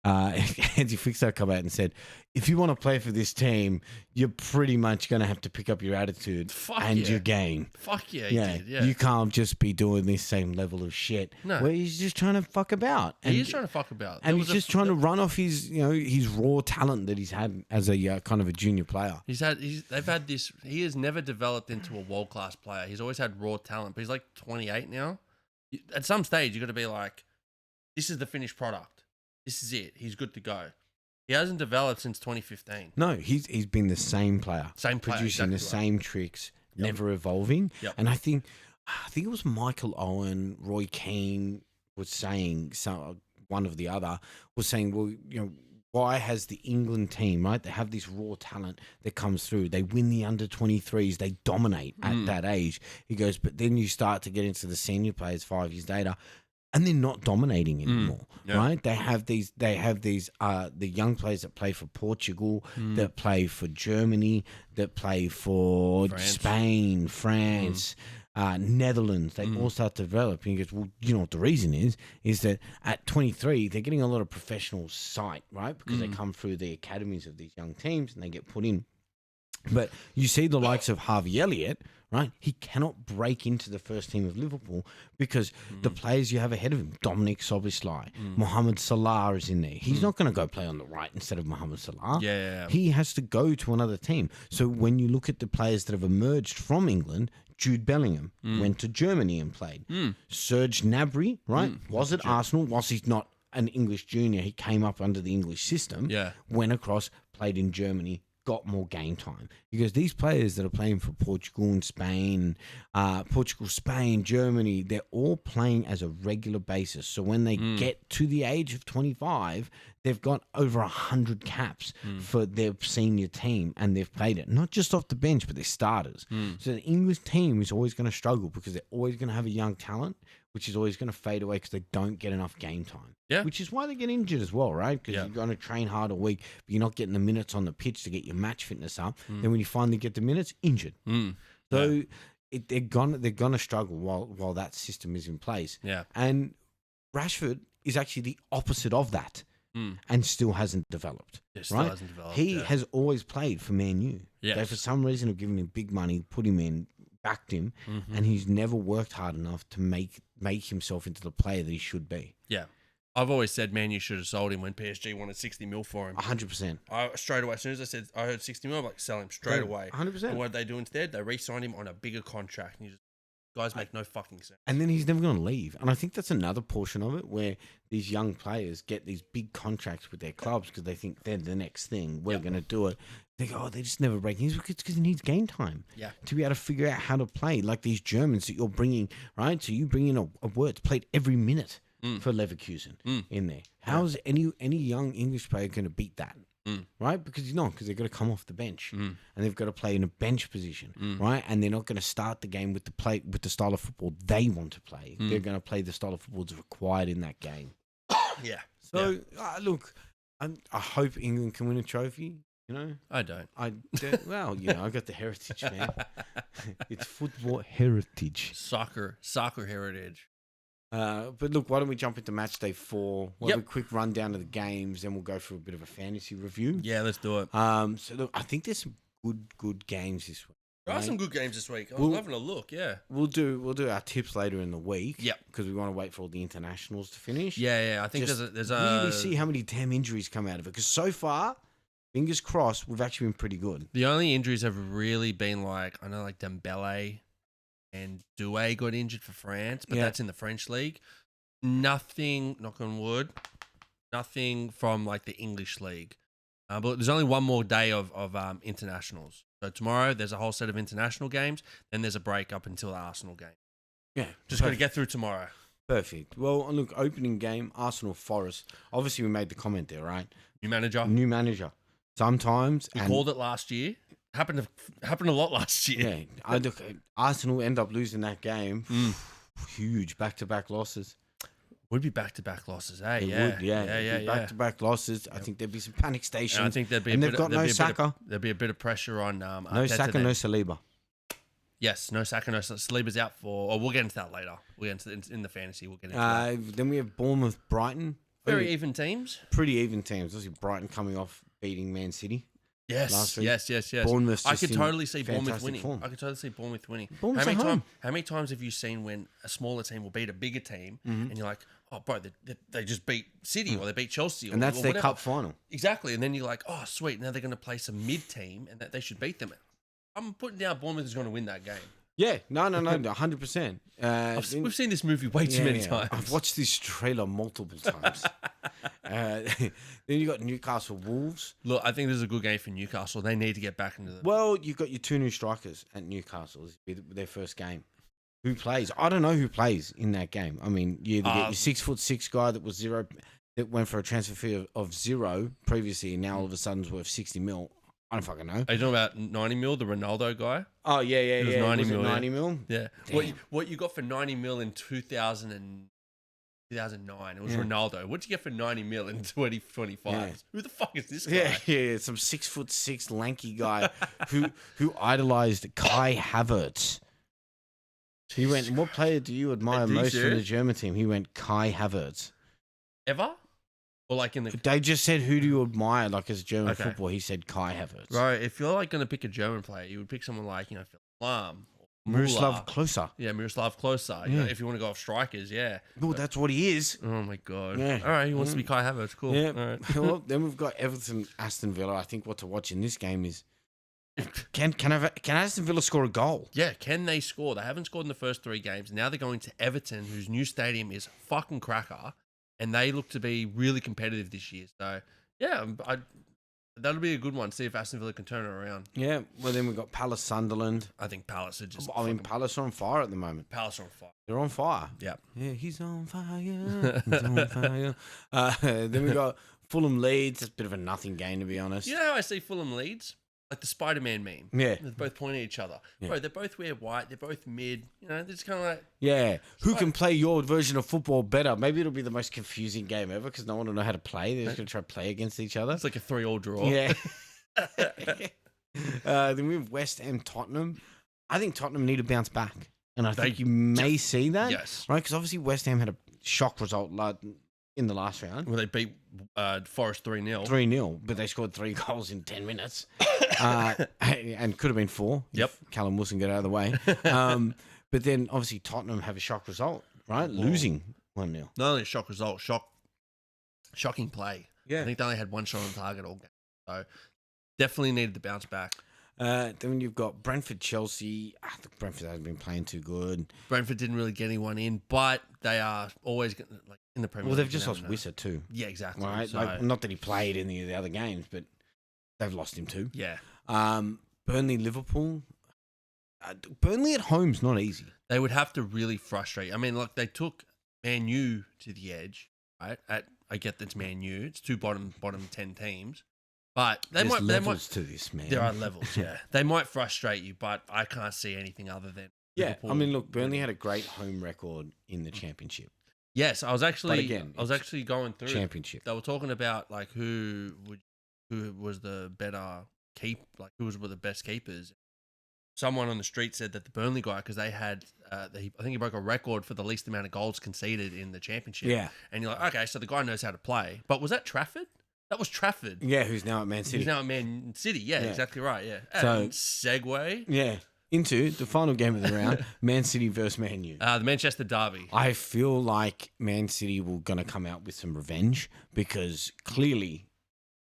Andy Fixer come out and said, if you want to play for this team, you're pretty much going to have to pick up your attitude and your game. Fuck yeah, he did, yeah. You can't just be doing this same level of shit where he's just trying to fuck about. He is trying to fuck about. And he's just trying to run off his, his raw talent that he's had as a kind of a junior player. They've had this, he has never developed into a world-class player. He's always had raw talent, but he's like 28 now. At some stage, you've got to be like, this is the finished product. This is it. He's good to go. He hasn't developed since 2015. No, he's been the same player. Producing the same tricks, never evolving. Yep. And I think it was Michael Owen, Roy Keane was saying, one of the other was saying, well, why has the England team, right? They have this raw talent that comes through. They win the under-23s. They dominate at that age. He goes, but then you start to get into the senior players 5 years later, and they're not dominating anymore, right? They have these the young players that play for Portugal, that play for Germany, that play for Spain, France, Netherlands. They all start to develop. And he goes, well, you know what the reason is that at 23, they're getting a lot of professional sight, right? Because they come through the academies of these young teams and they get put in. But you see the likes of Harvey Elliott, right? He cannot break into the first team of Liverpool because the players you have ahead of him, Dominic Szoboszlai, Mohamed Salah is in there. He's not going to go play on the right instead of Mohamed Salah. Yeah. He has to go to another team. So when you look at the players that have emerged from England, Jude Bellingham went to Germany and played. Serge Gnabry, right? Was at Arsenal. Whilst he's not an English junior, he came up under the English system, went across, played in Germany, got more game time. Because these players that are playing for Portugal and Spain, Spain, Germany, they're all playing as a regular basis. So when they get to the age of 25, they've got over 100 caps for their senior team, and they've played it. Not just off the bench, but they're starters. So the English team is always going to struggle because they're always going to have a young talent, which is always going to fade away because they don't get enough game time. Yeah. Which is why they get injured as well, right? Because you're going to train hard a week, but you're not getting the minutes on the pitch to get your match fitness up. Then when you finally get the minutes, injured. So they're gonna struggle while that system is in place. Yeah. And Rashford is actually the opposite of that, and still hasn't developed. He has always played for Man U. Yes. They, for some reason, have given him big money, put him in, backed him, and he's never worked hard enough to make himself into the player that he should be. Yeah. I've always said Man U should have sold him when PSG wanted 60 mil for him. 100%. Straight away, as soon as I heard 60 mil, I'm like, sell him straight away. 100%. And what did they do instead? They re-signed him on a bigger contract. And guys make no fucking sense. And then he's never going to leave. And I think that's another portion of it where these young players get these big contracts with their clubs because they think they're the next thing. We're going to do it. They go, they just never break. It's because he needs game time. Yeah. To be able to figure out how to play. Like these Germans that you're bringing, right? So you bring in a word played every minute for Leverkusen in there. How's any young English player going to beat that? Right? Because he's not, because they've got to come off the bench and they've got to play in a bench position, right? And they're not going to start the game with the style of football they want to play. They're going to play the style of football that's required in that game. Yeah. So look, I hope England can win a trophy. I don't. Well, I got the heritage, man. It's football heritage, soccer heritage. But look, why don't we jump into match day 4? We'll have a quick rundown of the games, then we'll go through a bit of a fantasy review. Yeah, let's do it. So look, I think there's some good games this week. There are some good games this week. I was having a look. Yeah, we'll do our tips later in the week. Yep, because we want to wait for all the internationals to finish. Yeah. I think there's a really see how many damn injuries come out of it. Because so far, fingers crossed, we've actually been pretty good. The only injuries have really been like Dembele and Doué got injured for France, but that's in the French league. Nothing, knock on wood, nothing from like the English league. But there's only one more day of internationals. So tomorrow there's a whole set of international games. Then there's a break up until the Arsenal game. Yeah, just got to get through tomorrow. Perfect. Well, look, opening game, Arsenal Forest. Obviously, we made the comment there, right? New manager. Sometimes we called it last year. Happened a lot last year. Yeah, Arsenal end up losing that game. Huge back-to-back losses. Would be back-to-back losses, eh? Would, back-to-back losses. Yep. I think there'd be some panic stations. And I think there'd be a bit of pressure on. No Saka, no Saliba. Yes, no Saka, no Saliba's out for. Or we'll get into that later. We'll get into in the fantasy. We'll get into that. Then we have Bournemouth, Brighton. Very even teams. Pretty even teams. Obviously, Brighton coming off beating Man City. Yes, last week. yes. Bournemouth's I just could in totally see Bournemouth fantastic winning. form. I could totally see Bournemouth winning. Bournemouth's at home. How many times have you seen when a smaller team will beat a bigger team, Mhm. and you're like, oh, bro, they just beat City or they beat Chelsea, And that's or their whatever. cup final. Exactly, and then you're like, oh, sweet, now they're going to play some mid team, and that they should beat them. I'm putting down Bournemouth is going to win that game. Yeah, no, 100%. We've seen this movie way too many times. I've watched this trailer multiple times. Then you got Newcastle Wolves. Look, I think this is a good game for Newcastle. They need to get back into the. Well, you've got your two new strikers at Newcastle. This will be their first game. Who plays? I don't know who plays in that game. I mean, you either get your 6'6" guy that was zero, that went for a transfer fee of zero previously, and now all of a sudden is worth 60 mil. I don't fucking know. Are you talking about 90 mil, the Ronaldo guy? Oh yeah. It was 90 mil. 90 mil. Yeah. Damn. What you got for 90 mil in 2009? It was Yeah. Ronaldo. What'd you get for 90 mil in 2025? Yeah. Who the fuck is this guy? Yeah. Some 6'6" lanky guy who idolized Kai Havertz. He went. What player do you admire Are you most from the serious? German team? He went Kai Havertz. Ever? Or like in the. They just said, who do you admire, like as German Okay. football? He said Kai Havertz. Right, if you're like going to pick a German player, you would pick someone like, Philip Lahm. Miroslav Klose. Yeah, Miroslav Klose. You know, if you want to go off strikers, yeah. Oh, that's what he is. Oh my god. Yeah. All right, he wants to be Kai Havertz. Cool. Yeah. All right. Well, then we've got Everton, Aston Villa. I think what to watch in this game is can Aston Villa score a goal? Yeah, can they score? They haven't scored in the first 3 games. Now they're going to Everton, whose new stadium is fucking cracker, and they look to be really competitive this year. So yeah, that'll be a good one. See if Aston Villa can turn it around. Yeah. Well, then we've got Palace, Sunderland. I think Palace are just. I mean, Palace are on fire at the moment. Palace are on fire. They're on fire. Yeah. Yeah, he's on fire. He's on fire. Then we got Fulham Leeds. It's a bit of a nothing game, to be honest. You know how I see Fulham Leeds? Like the Spider-Man meme. Yeah. They're both pointing at each other. Yeah. Bro, they both wear white. They're both mid. You know, they're just kind of like. Yeah. Who can play your version of football better? Maybe it'll be the most confusing game ever because no one will know how to play. They're just going to try to play against each other. It's like a 3-all draw. Yeah. Then we have West Ham, Tottenham. I think Tottenham need to bounce back. And I think you may see that. Yes. Right? Because obviously West Ham had a shock result in the last round. Well, they beat Forest 3-0. 3-0, but they scored 3 goals in 10 minutes. And could have been 4 Yep. if Callum Wilson got out of the way. But then obviously Tottenham have a shock result, right? Whoa. Losing 1-0. Not only a shock result, shocking play. Yeah. I think they only had 1 shot on target all game. So definitely needed to bounce back. Then you've got Brentford, Chelsea. Brentford hasn't been playing too good. Brentford didn't really get anyone in, but they are always like in the Premier Well, League. they've just lost Wissa too. Yeah, exactly. Right? So, Like, not that he played any of the other games, but they've lost him too. yeah. Burnley, Liverpool. Burnley at home's not easy. They would have to really frustrate. I mean, look, they took Man U to the edge, right? I get that it's Man U. It's 2 bottom 10 teams. But There's levels to this, man. There are levels, yeah. They might frustrate you, but I can't see anything other than Yeah, Liverpool. I mean, look, Burnley had a great home record in the championship. Yes, I was actually again, I was it's actually going through. Championship. They were talking about like who was the better who were the best keepers. Someone on the street said that the Burnley guy, because they had, I think he broke a record for the least amount of goals conceded in the championship. Yeah. And you're like, okay, so the guy knows how to play. But was that Trafford? That was Trafford. Yeah, who's now at Man City. He's now at Man City. Yeah, Yeah. exactly right. Yeah. So- And segue. Yeah. Into the final game of the round, Man City versus Man U. The Manchester Derby. I feel like Man City were going to come out with some revenge because clearly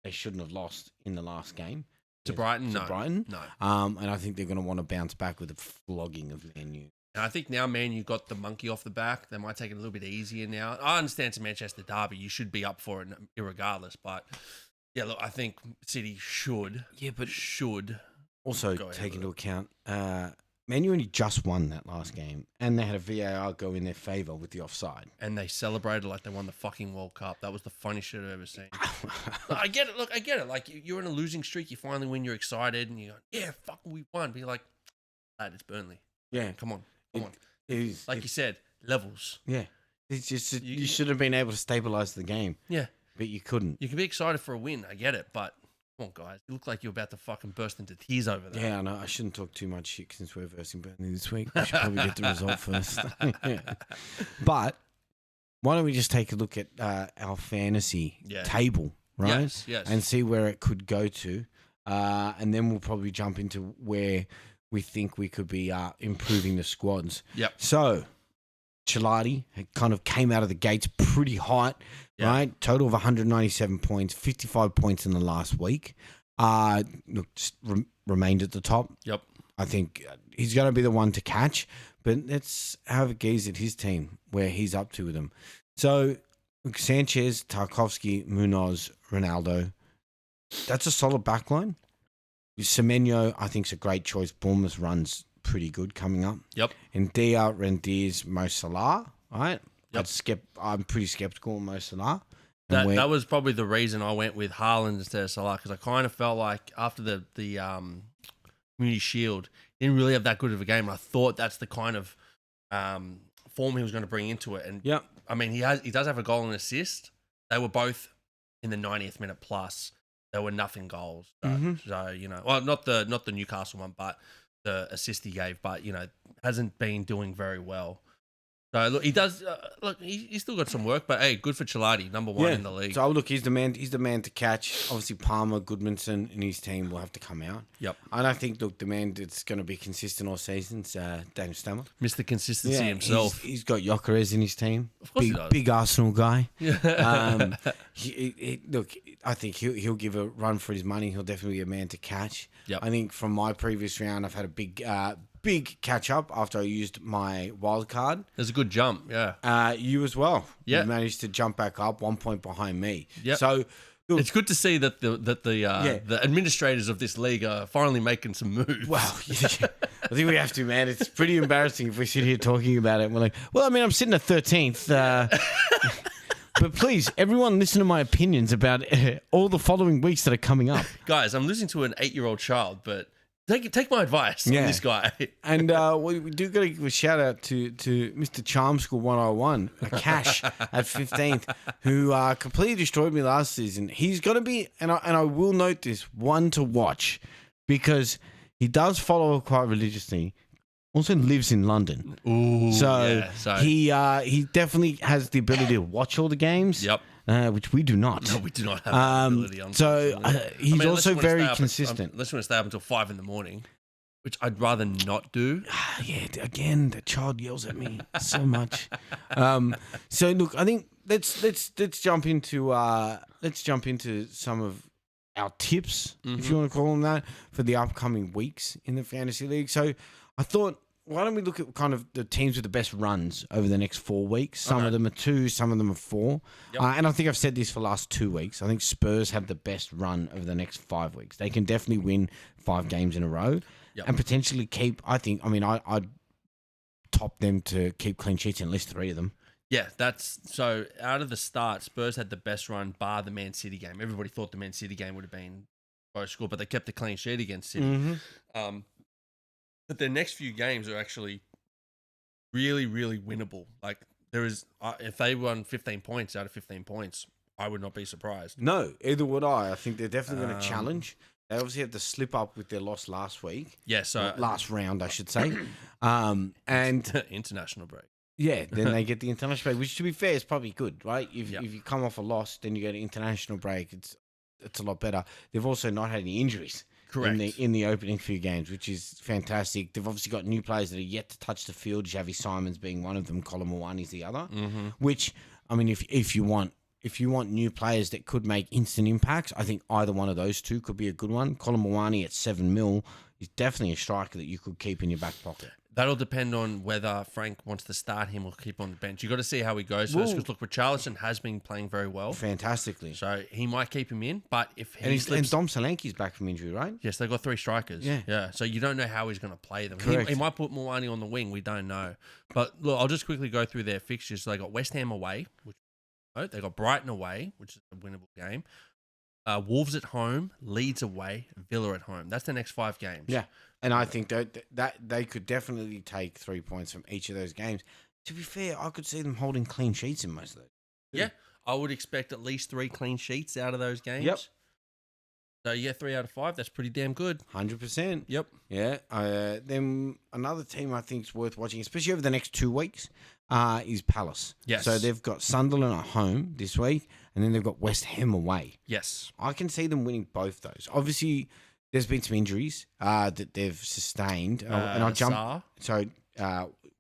they shouldn't have lost in the last game. To Brighton? To No. Brighton. No. And I think they're going to want to bounce back with a flogging of Man U. And I think now Man U got the monkey off the back. They might take it a little bit easier now. I understand it's a Manchester Derby. You should be up for it irregardless. But yeah, look, I think City should. Yeah, but should. also Go ahead take with into account, Man U only just won that last game, and they had a VAR go in their favour with the offside. And they celebrated like they won the fucking World Cup. That was the funniest shit I've ever seen. No, I get it. Look, I get it. Like, you're in a losing streak. You finally win. You're excited. And you go, yeah, fuck, we won. But you're like, lad, it's Burnley. Yeah, Come on. Like you said, levels. Yeah, it's just you should have been able to stabilise the game. Yeah. But you couldn't. You can be excited for a win. I get it. But come on, guys. You look like you're about to fucking burst into tears over there. Yeah, I know. I shouldn't talk too much shit since we're versing Burnley this week. We should probably get the result first. Yeah. But why don't we just take a look at our fantasy Yeah. table, right? Yes. And see where it could go to. And then we'll probably jump into where we think we could be improving the squads. Yep. So, Chilati kind of came out of the gates pretty hot, Yeah. right? Total of 197 points, 55 points in the last week. Remained at the top. Yep. I think he's going to be the one to catch, but let's have a gaze at his team, where he's up to with them. So, Sanchez, Tarkovsky, Munoz, Ronaldo. That's a solid backline. Semenyo, I think, is a great choice. Bournemouth runs pretty good coming up. Yep. And Dia, Rendiz, Mo Salah, right? Yep. I'm pretty skeptical of Mo Salah. That was probably the reason I went with Haaland instead of Salah, because I kind of felt like after the Community Shield, he didn't really have that good of a game. And I thought that's the kind of form he was going to bring into it. And I mean, he does have a goal and assist. They were both in the 90th minute plus. They were nothing goals. So you know, well, not the Newcastle one, but the assist he gave. But you know, hasn't been doing very well. So look, he does. He's still got some work, but hey, good for Chilati, number one in the league. So look, he's the man. He's the man to catch. Obviously, Palmer, Goodmanson, and his team will have to come out. Yep. And I think the man that's going to be consistent all season's Daniel Stammer. Mr. Consistency himself. He's got Gyökeres in his team. Of course he does. Big Arsenal guy. Yeah. Look, I think he'll give a run for his money. He'll definitely be a man to catch. Yep. I think from my previous round, I've had a big catch up after I used my wild card. There's a good jump, yeah. You as well. Yeah. You managed to jump back up 1 point behind me. Yep. So look, it's good to see that the administrators of this league are finally making some moves. Well, I think we have to, man. It's pretty embarrassing if we sit here talking about it. And we're like, well, I mean, I'm sitting at 13th. But please, everyone listen to my opinions about all the following weeks that are coming up. Guys, I'm listening to an 8-year-old child, but take my advice on this guy. And we do got to give a shout out to Mr. Charm School 101, Cash at 15th, who completely destroyed me last season. He's going to be, and I will note this, one to watch, because he does follow quite religiously. Also lives in London. Ooh, so he definitely has the ability to watch all the games. Yep. Which we do not. No, we do not have that ability. So he's also very consistent. Unless you want to stay up until 5 in.the morning, which I'd rather not do. Yeah, again, the child yells at me so much. So look, I think let's jump into some of our tips, if you want to call them that, for the upcoming weeks in the fantasy league. So I thought, why don't we look at kind of the teams with the best runs over the next 4 weeks? Some of them are 2, some of them are 4. Yep. And I think I've said this for the last 2 weeks. I think Spurs have the best run over the next 5 weeks. They can definitely win 5 games in a row and potentially keep, I'd top them to keep clean sheets in at least 3 of them. Yeah, that's so out of the start, Spurs had the best run bar the Man City game. Everybody thought the Man City game would have been close score, but they kept a clean sheet against City. But their next few games are actually really, really winnable. Like there is, if they won 15 points out of 15 points, I would not be surprised. No, either would I. I think they're definitely going to challenge. They obviously had to slip up with their loss last week. Yeah, so last round, I should say. And international break. Yeah, then they get the international break, which to be fair is probably good, right? If you come off a loss, then you get an international break. It's a lot better. They've also not had any injuries. Correct. In the opening few games, which is fantastic. They've obviously got new players that are yet to touch the field. Xavi Simons being one of them, Colin Mawani's the other. Which, I mean, if you want new players that could make instant impacts, I think either one of those two could be a good one. Colin Mawani at 7 mil is definitely a striker that you could keep in your back pocket. That'll depend on whether Frank wants to start him or keep on the bench. You've got to see how he goes first, because look, Richarlison has been playing very well. Fantastically. So he might keep him in, but if he and Dom Solanke's back from injury, right? Yes, they've got 3 strikers. Yeah. So you don't know how he's going to play them. He might put more money on the wing. We don't know. But look, I'll just quickly go through their fixtures. So they got West Ham away, which they got Brighton away, which is a winnable game. Wolves at home, Leeds away, Villa at home. That's the next 5 games. Yeah. And I think that they could definitely take 3 points from each of those games. To be fair, I could see them holding clean sheets in most of those. Yeah, I would expect at least 3 clean sheets out of those games. Yep. So, yeah, 3 out of 5, that's pretty damn good. 100%. Yep. Yeah. Then another team I think is worth watching, especially over the next 2 weeks. is Palace. Yes. So they've got Sunderland at home this week, and then they've got West Ham away. Yes. I can see them winning both those. Obviously, there's been some injuries that they've sustained. And I'll jump. Sarr? So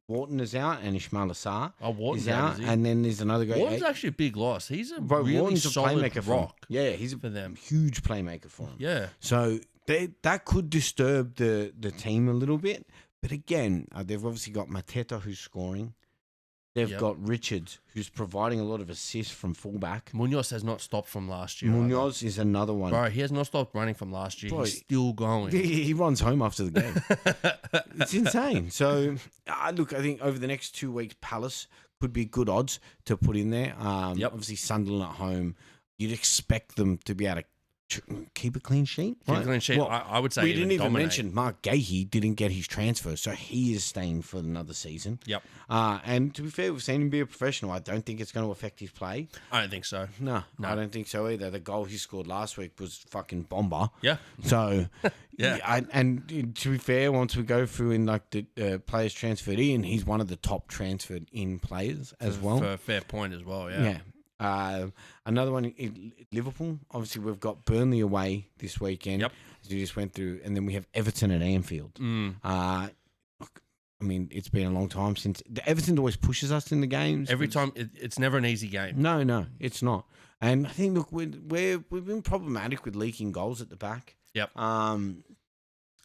Wharton is out, and Ismail Assar Wharton's is out, is he? and then there's another guy. Wharton's actually a big loss. He's a Bro, really Wharton's a solid playmaker for rock. them. Yeah, he's a for them. huge playmaker for them. Yeah. So that could disturb the team a little bit. But again, they've obviously got Mateta who's scoring. They've got Richards who's providing a lot of assists from fullback. Munoz has not stopped from last year. Munoz is another one. Bro, he has not stopped running from last year. Bro, He's still going. He runs home after the game. It's insane. So, look, I think over the next 2 weeks, Palace could be good odds to put in there. Obviously, Sunderland at home, you'd expect them to be able to keep a clean sheet. Keep right? a clean sheet. Well, I would say we didn't even dominate. mention Mark Gahey didn't get his transfer, so he is staying for another season. Yep. And to be fair, we've seen him be a professional. I don't think it's going to affect his play. I don't think so. No, I don't think so either. The goal he scored last week was fucking bomber. Yeah. So, Yeah. and to be fair, once we go through in like the players transferred in, he's one of the top transferred in players as well. For a fair point as well, yeah. Another one, Liverpool. Obviously, we've got Burnley away this weekend. Yep. As you just went through, and then we have Everton at Anfield. Look, I mean, it's been a long time since Everton always pushes us in the games. Every time, it's never an easy game. No, it's not. And I think, look, we've been problematic with leaking goals at the back. Yep.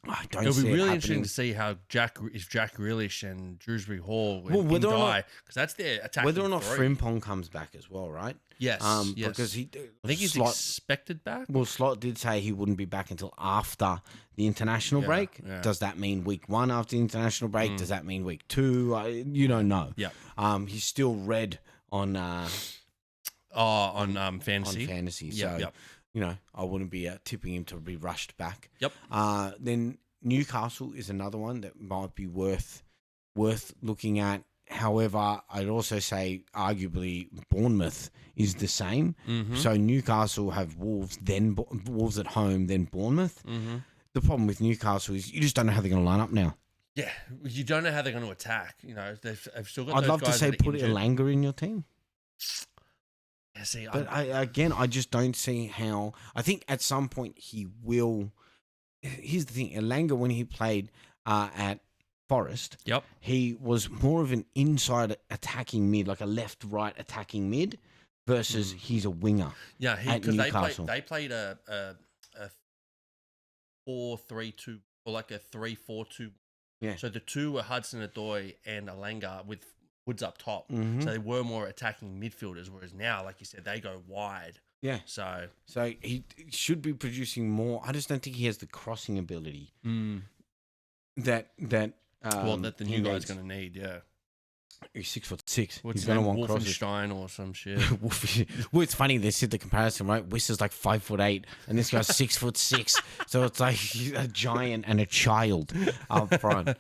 I don't It'll see be it really happening. interesting to see how Jack Grealish and Dewsbury Hall Well, and whether or not- because that's their attack. Whether or not Frimpong comes back as well, right? Yes. Yes. Because I think he's expected back. Well, Slot did say he wouldn't be back until after the international break. Yeah. Does that mean week 1 after the international break? Does that mean week 2? You don't know. Yeah. He's still red on Fantasy. On fantasy. Yep, So, yep. I wouldn't be tipping him to be rushed back. Yep. Then Newcastle is another one that might be worth looking at. However, I'd also say arguably Bournemouth is the same. Mm-hmm. So Newcastle have Wolves, then Wolves at home, then Bournemouth. Mm-hmm. The problem with Newcastle is you just don't know how they're going to line up now. Yeah, you don't know how they're going to attack. You know, they've still got. I'd those love to guys say that are put injured. Elanga in your team. Yeah, see, But I just don't see how. I think at some point he will. Here's the thing: Elanga, when he played at Forest, Yep. he was more of an inside attacking mid, like a left-right attacking mid, versus he's a winger. Yeah, at because Newcastle. they played a 4-3-2 or like a 3-4-2. Yeah. So the two were Hudson-Odoi and Elanga with Woods up top. Mhm. So they were more attacking midfielders, whereas now, like you said, they go wide. Yeah. So So he should be producing more. I just don't think he has the crossing ability that that the he new guy's needs. going to need. Yeah. He's 6'6". What's He's his going to name? want crosses. Wolfenstein or some shit. Well, it's funny they said the comparison, right? Wiss is like 5'8", and this guy's 6'6", so it's like he's a giant and a child up front.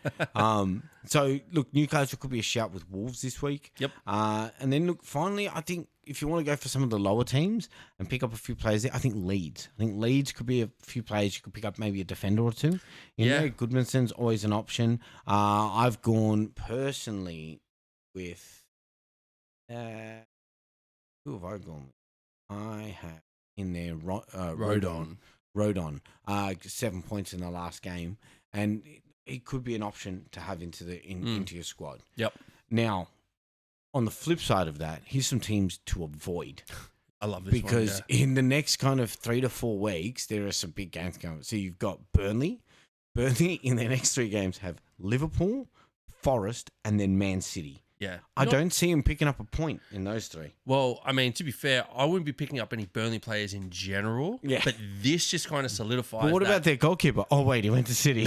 So look, Newcastle could be a shout with Wolves this week. Yep. And then look, finally, I think if you want to go for some of the lower teams and pick up a few players there, I think Leeds could be a few players you could pick up, maybe a defender or two. Yeah. Goodmanson's always an option. I've gone personally with who have I gone with? I have in there Rodon. 7 points in the last game, and it could be an option to have into your squad. Yep. Now, on the flip side of that, here's some teams to avoid. I love this Because in the next kind of 3 to 4 weeks, there are some big games coming. So you've got Burnley. Burnley in their next 3 games have Liverpool, Forest, and then Man City. Yeah. I don't see him picking up a point in those 3. Well, I mean, to be fair, I wouldn't be picking up any Burnley players in general. Yeah. But this just kind of solidifies But what that. about their goalkeeper? Oh, wait, he went to City.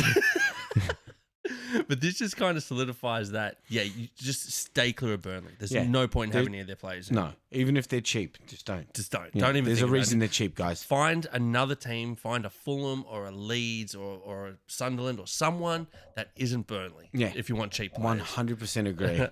But this just kind of solidifies that, you just stay clear of Burnley. There's Yeah. no point in having any of their players. in. No, even if they're cheap, just don't. Just don't. Yeah, Don't even There's think a about reason it. they're cheap, guys. Find another team, find a Fulham or a Leeds or a Sunderland or someone that isn't Burnley. Yeah. If you want cheap players. 100% agree.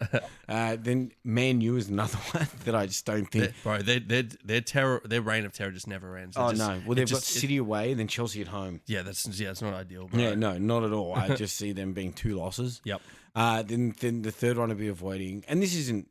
Then Man U is another one that I just don't think. Bro, their terror, their reign of terror just never ends. Oh, no. Well, they've got City away and then Chelsea at home. Yeah, that's not ideal. Bro. Yeah, no, not at all. I just see them being too 2 losses. Yep. Then the third one will be avoiding, and this isn't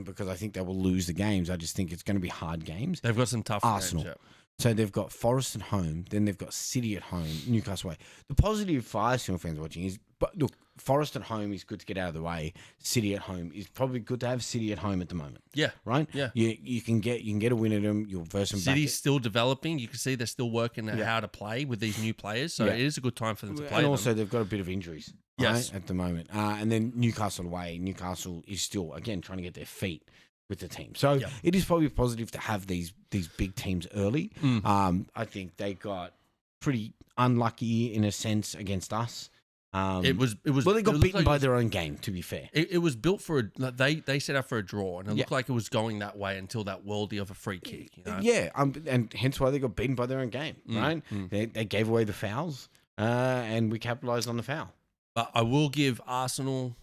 because I think they will lose the games. I just think it's going to be hard games. They've got some tough Arsenal. games. So they've got Forest at home, then they've got City at home, Newcastle away. The positive for Arsenal fans watching is, but look, Forest at home is good to get out of the way. City at home is probably good to have City at home at the moment. Yeah. Right? Yeah. You can get a win at them. You'll verse them City's still developing. You can see they're still working out how to play with these new players. So it is a good time for them to play. And also they've got a bit of injuries. Yes. Right, at the moment. And then Newcastle away. Newcastle is still, again, trying to get their feet with the team. So it is probably positive to have these big teams early. I think they got pretty unlucky in a sense against us. It was. Well, they got beaten by their own game, to be fair. It was built for they set up for a draw, and it looked like it was going that way until that worldie of a free kick. You know? Yeah, and hence why they got beaten by their own game, right? They gave away the fouls, and we capitalised on the foul. But I will give Arsenal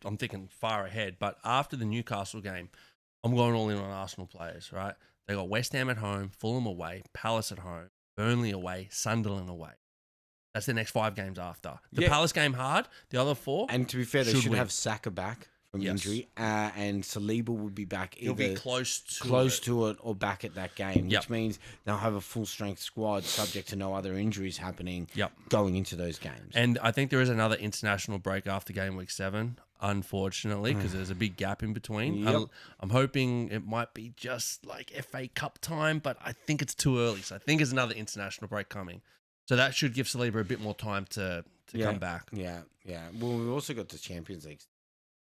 I'm thinking far ahead, but after the Newcastle game, I'm going all in on Arsenal players, right? They got West Ham at home, Fulham away, Palace at home, Burnley away, Sunderland away. That's the next 5 games after. The Palace game hard, the other 4. And to be fair, they should win. have Saka back from injury, and Saliba would be back He'll either be close to it or back at that game, which means they'll have a full strength squad subject to no other injuries happening going into those games. And I think there is another international break after game week 7, unfortunately, because there's a big gap in between. I'm hoping it might be just like FA Cup time, but I think it's too early. So I think there's another international break coming. So that should give Saliba a bit more time to come back. Yeah. Well, we've also got the Champions League.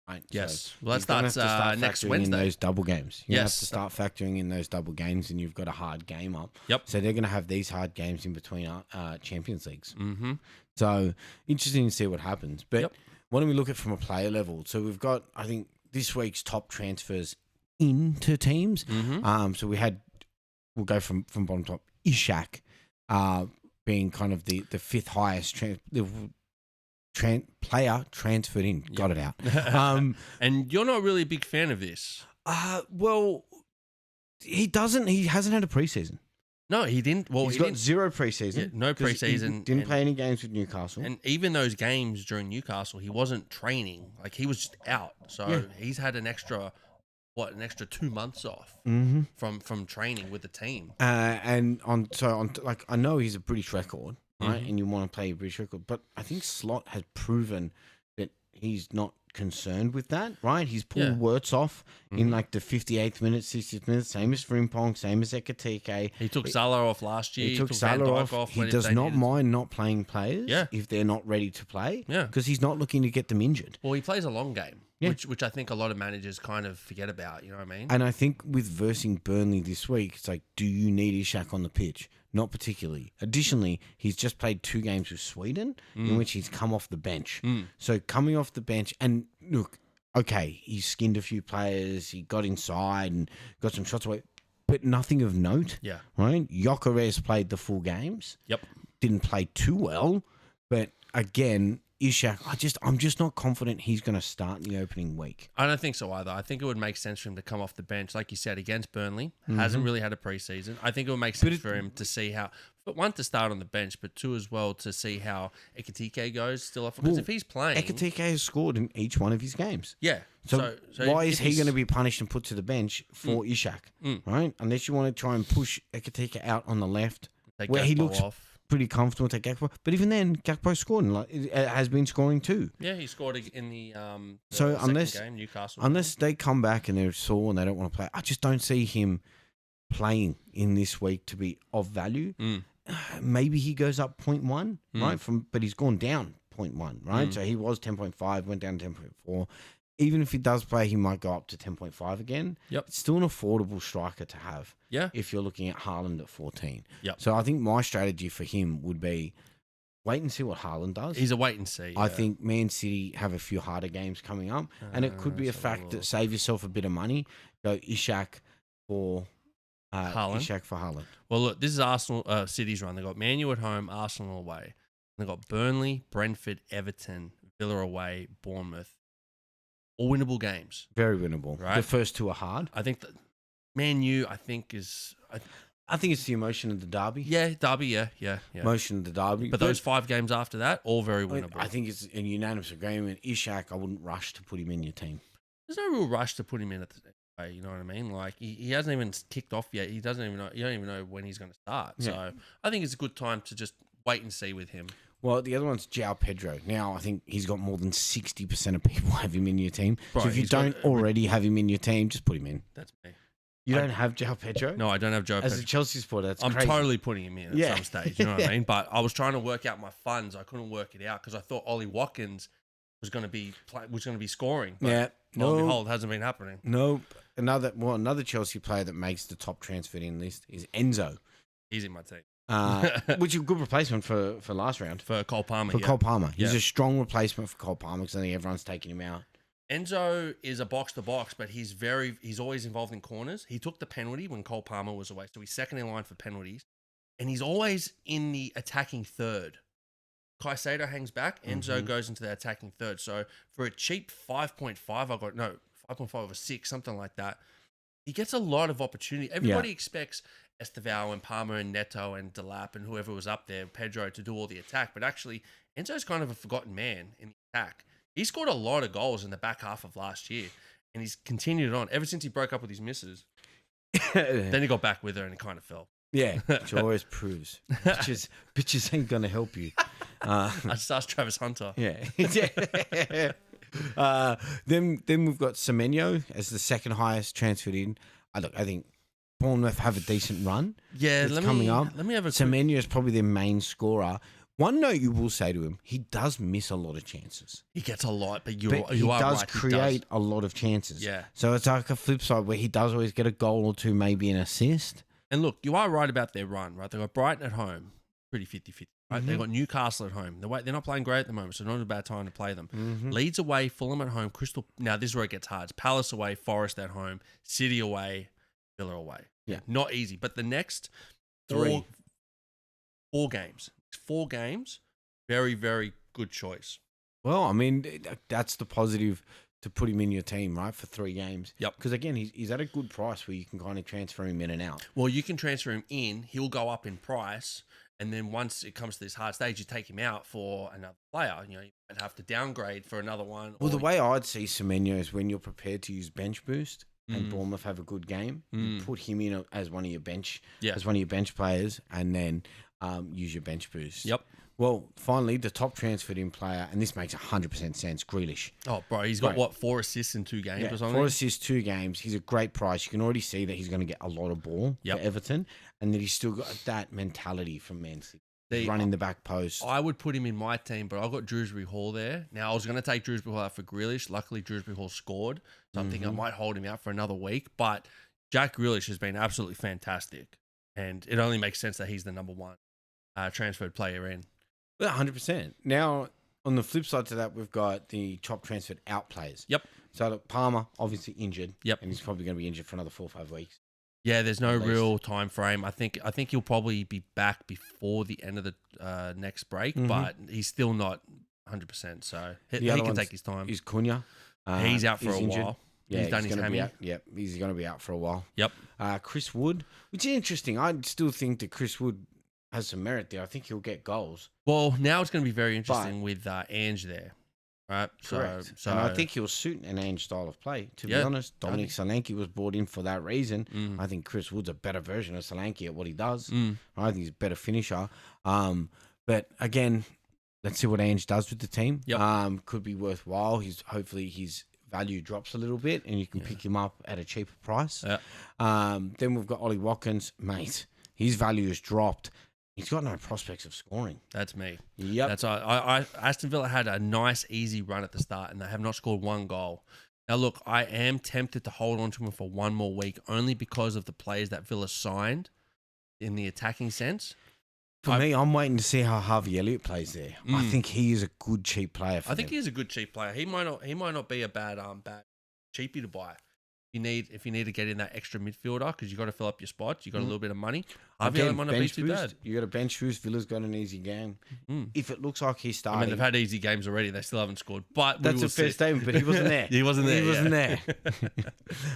Right. Yes. So well, that starts next Wednesday. In those double games. You have to start factoring in those double games, and you've got a hard game up. Yep. So they're going to have these hard games in between Champions Leagues. Mm-hmm. So interesting to see what happens. But why don't we look at from a player level? So we've got, I think, this week's top transfers into teams. Mm-hmm. So we'll go from bottom top. Ishak being kind of the 5th highest player transferred in. Got it out. And you're not really a big fan of this. Well, he hasn't had a preseason. No, he didn't. Well, he's got 0 preseason. Yeah, no preseason. He didn't play any games with Newcastle. And even those games during Newcastle, he wasn't training. Like, he was just out. So he's had an extra 2 months off from training with the team. And I know he's a British record, right? And you want to play a British record, but I think Slot has proven that he's not concerned with that, right? He's pulled Wirtz off in like the 58th minute, 60th minute, same as Frimpong, same as Ekatike. He took Salah off last year. He took Salah off. He does not mind not playing players if they're not ready to play. Yeah. Because he's not looking to get them injured. Well, he plays a long game, which I think a lot of managers kind of forget about, you know what I mean? And I think with versing Burnley this week, it's like, do you need Ishak on the pitch? Not particularly. Additionally, he's just played 2 games with Sweden in which he's come off the bench. So coming off the bench, and look, okay, he skinned a few players, he got inside and got some shots away, but nothing of note. Yeah. Right? Gyökeres played the full games. Yep. Didn't play too well, but again, Ishak, I'm just not confident he's going to start in the opening week. I don't think so either. I think it would make sense for him to come off the bench, like you said, against Burnley. Hasn't really had a preseason. I think it would make sense for him to see how, but 1, to start on the bench, but 2 as well to see how Ekatike goes still off. Because if he's playing, Ekatike has scored in each one of his games. Yeah. So why is he going to be punished and put to the bench for Ishak? Right? Unless you want to try and push Ekatike out on the left, take where Gakpo he looks off. Pretty comfortable to take Gakpo. But even then, Gakpo scored, and has been scoring too. Yeah, he scored in the so second game, Newcastle. Unless they come back and they're sore and they don't want to play, I just don't see him playing in this week to be of value. Maybe he goes up 0.1, right? But he's gone down 0.1, right? So he was 10.5, went down to 10.4. Even if he does play, he might go up to 10.5 again. Yep. It's still an affordable striker to have. Yeah. If you're looking at Haaland at 14. Yep. So I think my strategy for him would be wait and see what Haaland does. He's a wait and see. I think Man City have a few harder games coming up, and it could be a fact that save yourself a bit of money. Go Ishak for Haaland. Ishak for Haaland. Well, look, this is Arsenal City's run. They got Man U at home, Arsenal away. They got Burnley, Brentford, Everton, Villa away, Bournemouth. All winnable games. Very winnable. Right? The first 2 are hard. I think that Man U, is I think it's the emotion of the derby. Yeah, Derby, yeah. Emotion of the derby. But those 5 games after that, all very winnable. I think it's a unanimous agreement. Ishak, I wouldn't rush to put him in your team. There's no real rush to put him in at the way, you know what I mean? Like, he hasn't even kicked off yet. He doesn't even know. You don't even know when he's going to start. Yeah. So I think it's a good time to just wait and see with him. Well, the other one's João Pedro. Now, I think he's got more than 60% of people have him in your team. Bro, so if you don't already have him in your team, just put him in. That's me. You don't have João Pedro? No, I don't have Joe As Pedro. a Chelsea supporter, that's I'm crazy. totally putting him in at some stage, you know what I mean? But I was trying to work out my funds. I couldn't work it out because I thought Ollie Watkins was going to be scoring. But Yeah. lo and behold, hasn't been happening. Nope. Another Chelsea player that makes the top transferred in list is Enzo. He's in my team. Which is a good replacement for last round. For Cole Palmer, Cole Palmer. He's Yeah. a strong replacement for Cole Palmer because I think everyone's taking him out. Enzo is a box-to-box, but he's always involved in corners. He took the penalty when Cole Palmer was away, so he's second in line for penalties. And he's always in the attacking third. Caicedo hangs back, Enzo goes into the attacking third. So for a cheap 5.5, 5.5 over 6, something like that, he gets a lot of opportunity. Everybody expects Estevao and Palmer and Neto and Delap and whoever was up there, Pedro, to do all the attack. But actually, Enzo's kind of a forgotten man in the attack. He scored a lot of goals in the back half of last year, and he's continued on ever since he broke up with his missus. Then he got back with her, and it kind of fell. Yeah, which always proves bitches ain't gonna help you. I just asked Travis Hunter. Yeah. Then we've got Semenyo as the second highest transferred in. I think Bournemouth have a decent run. Yeah, coming up. Let me have a Semenyo is probably their main scorer. One note you will say to him, he does miss a lot of chances. He gets a lot, but He are does right. create a lot of chances. Yeah. So it's like a flip side where he does always get a goal or two, maybe an assist. And look, you are right about their run, right? They've got Brighton at home, pretty 50-50. Right? They've got Newcastle at home. They're not playing great at the moment, so not a bad time to play them. Leeds away, Fulham at home, Now, this is where it gets hard. It's Palace away, Forest at home, City away, Villa away. Yeah. Not easy. But the next Four games. 4 games, very, very good choice. Well, I mean, that's the positive to put him in your team, right, for 3 games. Yep. Because, again, he's at a good price where you can kind of transfer him in and out. Well, you can transfer him in. He'll go up in price. And then once it comes to this hard stage, you take him out for another player. You might have to downgrade for another one. Well, the way I'd see Semenyo is when you're prepared to use bench boost and Bournemouth have a good game, you put him in as one of your bench players, and then use your bench boost. Yep. Well, finally, the top transferred in player, and this makes 100% sense, Grealish. Oh, bro, he's got, 4 assists in 2 games or something? 4 assists, 2 games. He's a great price. You can already see that he's going to get a lot of ball for Everton, and that he's still got that mentality from Man City. Running the back post. I would put him in my team, but I've got Drewsbury Hall there. Now, I was going to take Drewsbury Hall out for Grealish. Luckily, Drewsbury Hall scored, so I'm thinking I might hold him out for another week. But Jack Grealish has been absolutely fantastic, and it only makes sense that he's the number 1 transferred player in. 100%. Now, on the flip side to that, we've got the top transferred out players. Yep. So look, Palmer, obviously injured. Yep. And he's probably going to be injured for another 4 or 5 weeks. Yeah, there's no real time frame. I think he'll probably be back before the end of the next break, but he's still not 100%. So he can take his time. Is Cunha. He's out for a injured. while. Yeah, he's done his hammy. Yep, he's going to be out for a while. Yep. Chris Wood, which is interesting. I still think that Chris Wood has some merit there. I think he'll get goals. Well, now it's going to be very interesting with Ange there. Right, correct. So and I think he'll suit an Ange style of play. To be honest, Dominic Solanke was brought in for that reason. I think Chris Wood's a better version of Solanke at what he does. I think he's a better finisher. But again, let's see what Ange does with the team. Yep. Could be worthwhile. Hopefully his value drops a little bit, and you can pick him up at a cheaper price. Then we've got Ollie Watkins, mate. His value has dropped. He's got no prospects of scoring. That's me. Yep. That's Aston Villa had a nice, easy run at the start, and they have not scored 1 goal. Now, look, I am tempted to hold on to him for 1 more week, only because of the players that Villa signed in the attacking sense. For me, I'm waiting to see how Harvey Elliott plays there. I think he is a good cheap player. I think he is a good cheap player. He might not be a bad cheapie to buy. if you need to get in that extra midfielder because you got to fill up your spots, you got a little bit of money. Again, might not be bench too bad. boost. You got a bench boost. Villa's got an easy game. If it looks like he's I starting, mean, they've had easy games already. They still haven't scored, but that's a fair statement. But he wasn't there. He wasn't there. He wasn't there.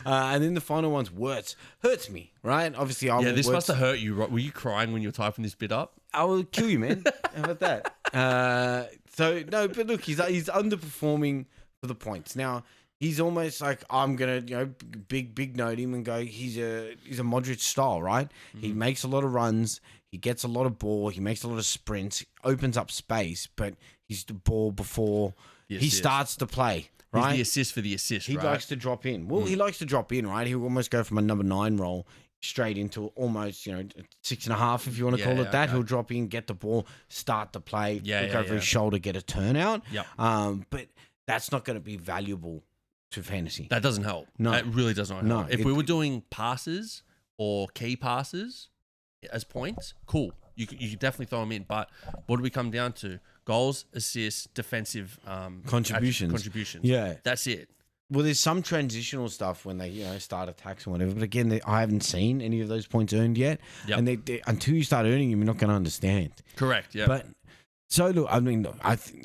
And then the final one's Wirtz. Hurts me, right? Obviously, This must have hurt you. Were you crying when you were typing this bit up? I will kill you, man. How about that? So no, but look, he's underperforming for the points. Now he's almost like I'm gonna big note him and go. He's a Modric style, right? He makes a lot of runs. He gets a lot of ball. He makes a lot of sprints. Opens up space, but he's the ball before he starts to play. Right? He's the assist for the assist. He likes to drop in. Well, he likes to drop in, right? He'll almost go from a number 9 role straight into almost 6.5, if you want to call it that. Okay. He'll drop in, get the ball, start the play, look over his shoulder, get a turnout. Yep. But that's not going to be valuable to fantasy. That doesn't help. No, it really doesn't help. No, if we were doing passes or key passes as points, cool. You could definitely throw them in. But what do we come down to? Goals, assists, defensive contributions. Yeah, that's it. Well, there's some transitional stuff when they start attacks and whatever. But again, I haven't seen any of those points earned yet. Yep. And they, until you start earning them, you're not going to understand. Correct. Yeah. But so look, I mean,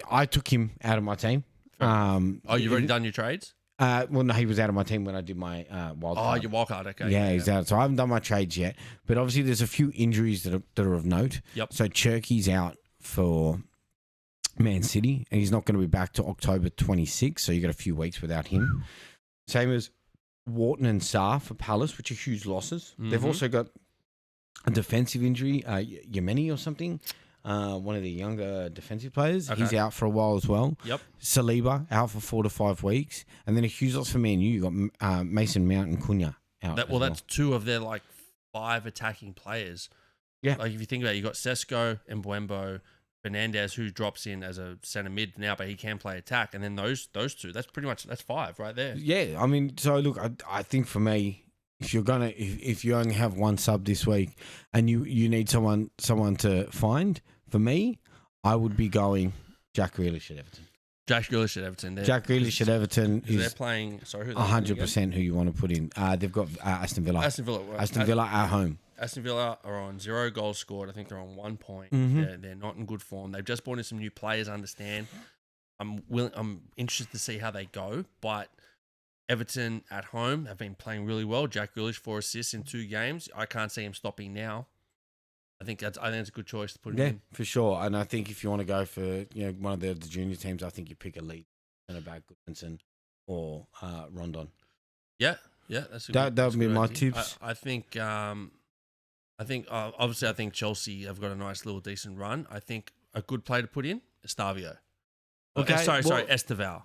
I took him out of my team. You've already done your trades? Well, no, he was out of my team when I did my wild card. Oh, your wild card, okay. Yeah, he's out. So I haven't done my trades yet. But obviously, there's a few injuries that are of note. Yep. So Cherky's out for Man City, and he's not going to be back to October 26th. So you got a few weeks without him. Same as Wharton and Sarr for Palace, which are huge losses. They've also got a defensive injury, Yemeni or something. One of the younger defensive players. Okay. He's out for a while as well. Yep. Saliba out for 4 to 5 weeks. And then a huge loss for Man U. You got Mason Mount and Cunha out. That's 2 of their 5 attacking players. Yeah. If you think about it, you got Sesko, Mbembo, Fernandez, who drops in as a centre mid now, but he can play attack. And then those 2, that's 5 right there. Yeah. I mean, so look, I think for me, if you only have one sub this week and you need someone to find, for me, I would be going Jack Grealish at Everton. Jack Grealish at Everton. Jack Grealish at Everton is they're playing. Sorry, 100% who you want to put in. They've got Aston Villa. Aston Villa at home. Aston Villa are on 0 goals scored. I think they're on 1 point. They're not in good form. They've just brought in some new players. I understand. I'm interested to see how they go, but Everton at home have been playing really well. Jack Grealish 4 assists in 2 games. I can't see him stopping now. I think that's a good choice to put him in. Yeah, for sure. And I think if you want to go for one of the junior teams, I think you pick a lead centre-back, Goodmanson or Rondon. Yeah, that's that would be my tips. I think obviously I think Chelsea have got a nice little decent run. I think a good play to put in Estavio. Okay, sorry, Esteval.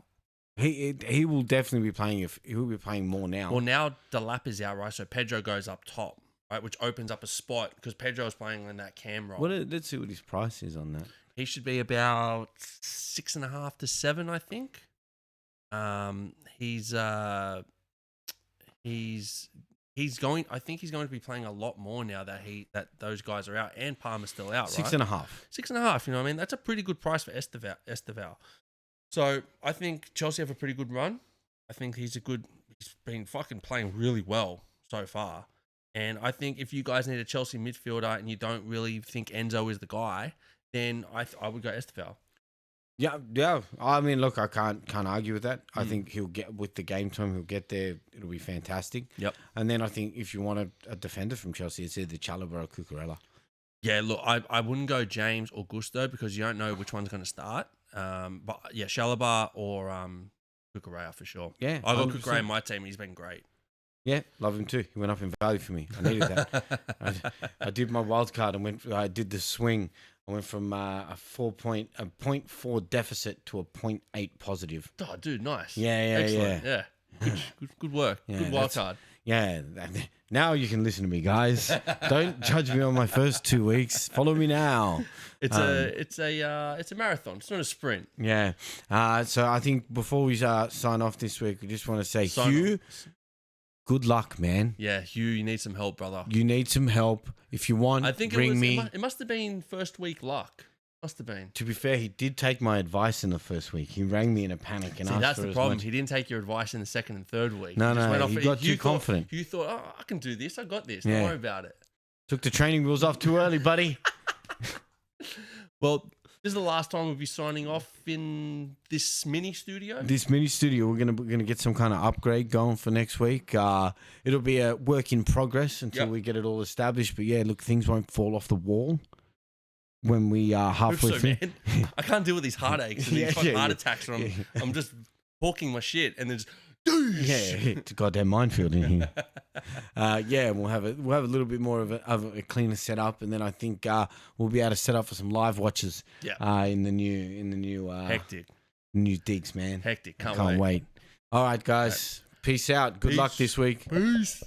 He will definitely be playing he will be playing more now. Well, now Delap is out, right? So Pedro goes up top. Right, which opens up a spot because Pedro is playing in that cam role. Let's see what his price is on that. He should be about 6.5 to 7, I think. He's going. I think he's going to be playing a lot more now that those guys are out and Palmer's still out. 6.5. 6.5. You know what I mean? That's a pretty good price for Esteval. So I think Chelsea have a pretty good run. I think he's been fucking playing really well so far. And I think if you guys need a Chelsea midfielder and you don't really think Enzo is the guy, then I would go Esteval. Yeah. I mean, look, I can't argue with that. I think he'll get with the game time. He'll get there. It'll be fantastic. Yep. And then I think if you want a defender from Chelsea, it's either Chalobah or Cucurella. Yeah. Look, I wouldn't go James or Gusto because you don't know which one's going to start. But yeah, Chalobah or Cucurella for sure. Yeah. I got Cucurella in my team. And he's been great. Yeah, love him too. He went up in value for me. I needed that. I did my wild card and I did the swing. I went from a 0.4 deficit to a 0.8 positive. Oh, dude, nice. Yeah. Excellent. Yeah. Good work. Yeah, good wild card. Yeah. Now you can listen to me, guys. Don't judge me on my first 2 weeks. Follow me now. It's a marathon. It's not a sprint. Yeah. So I think before we sign off this week, we just want to say, Hugh, good luck, man. Yeah, Hugh, you need some help, brother. You need some help. If you want, ring me. It must have been first week luck. Must have been. To be fair, he did take my advice in the first week. He rang me in a panic and See, asked that's for the as problem. much. He didn't take your advice in the second and third week. No, He just went no, off- he got too thought- confident. You thought, oh, I can do this. I got this. Yeah. Don't worry about it. Took the training wheels off too early, buddy. Well, this is the last time we'll be signing off in this mini studio. This mini studio, we're gonna get some kind of upgrade going for next week. It'll be a work in progress until we get it all established. But yeah, look, things won't fall off the wall when we are halfway Hope through. so, man. I can't deal with these heartaches and these heart attacks where I'm just talking my shit and then just Yeah, it's a goddamn minefield in here. Yeah, we'll have a little bit more of a cleaner setup, and then I think we'll be able to set up for some live watches. Yeah. In the new hectic. new digs, man. Hectic. Can't Wait. All right, guys. Peace out. Good luck Peace. this week. Peace.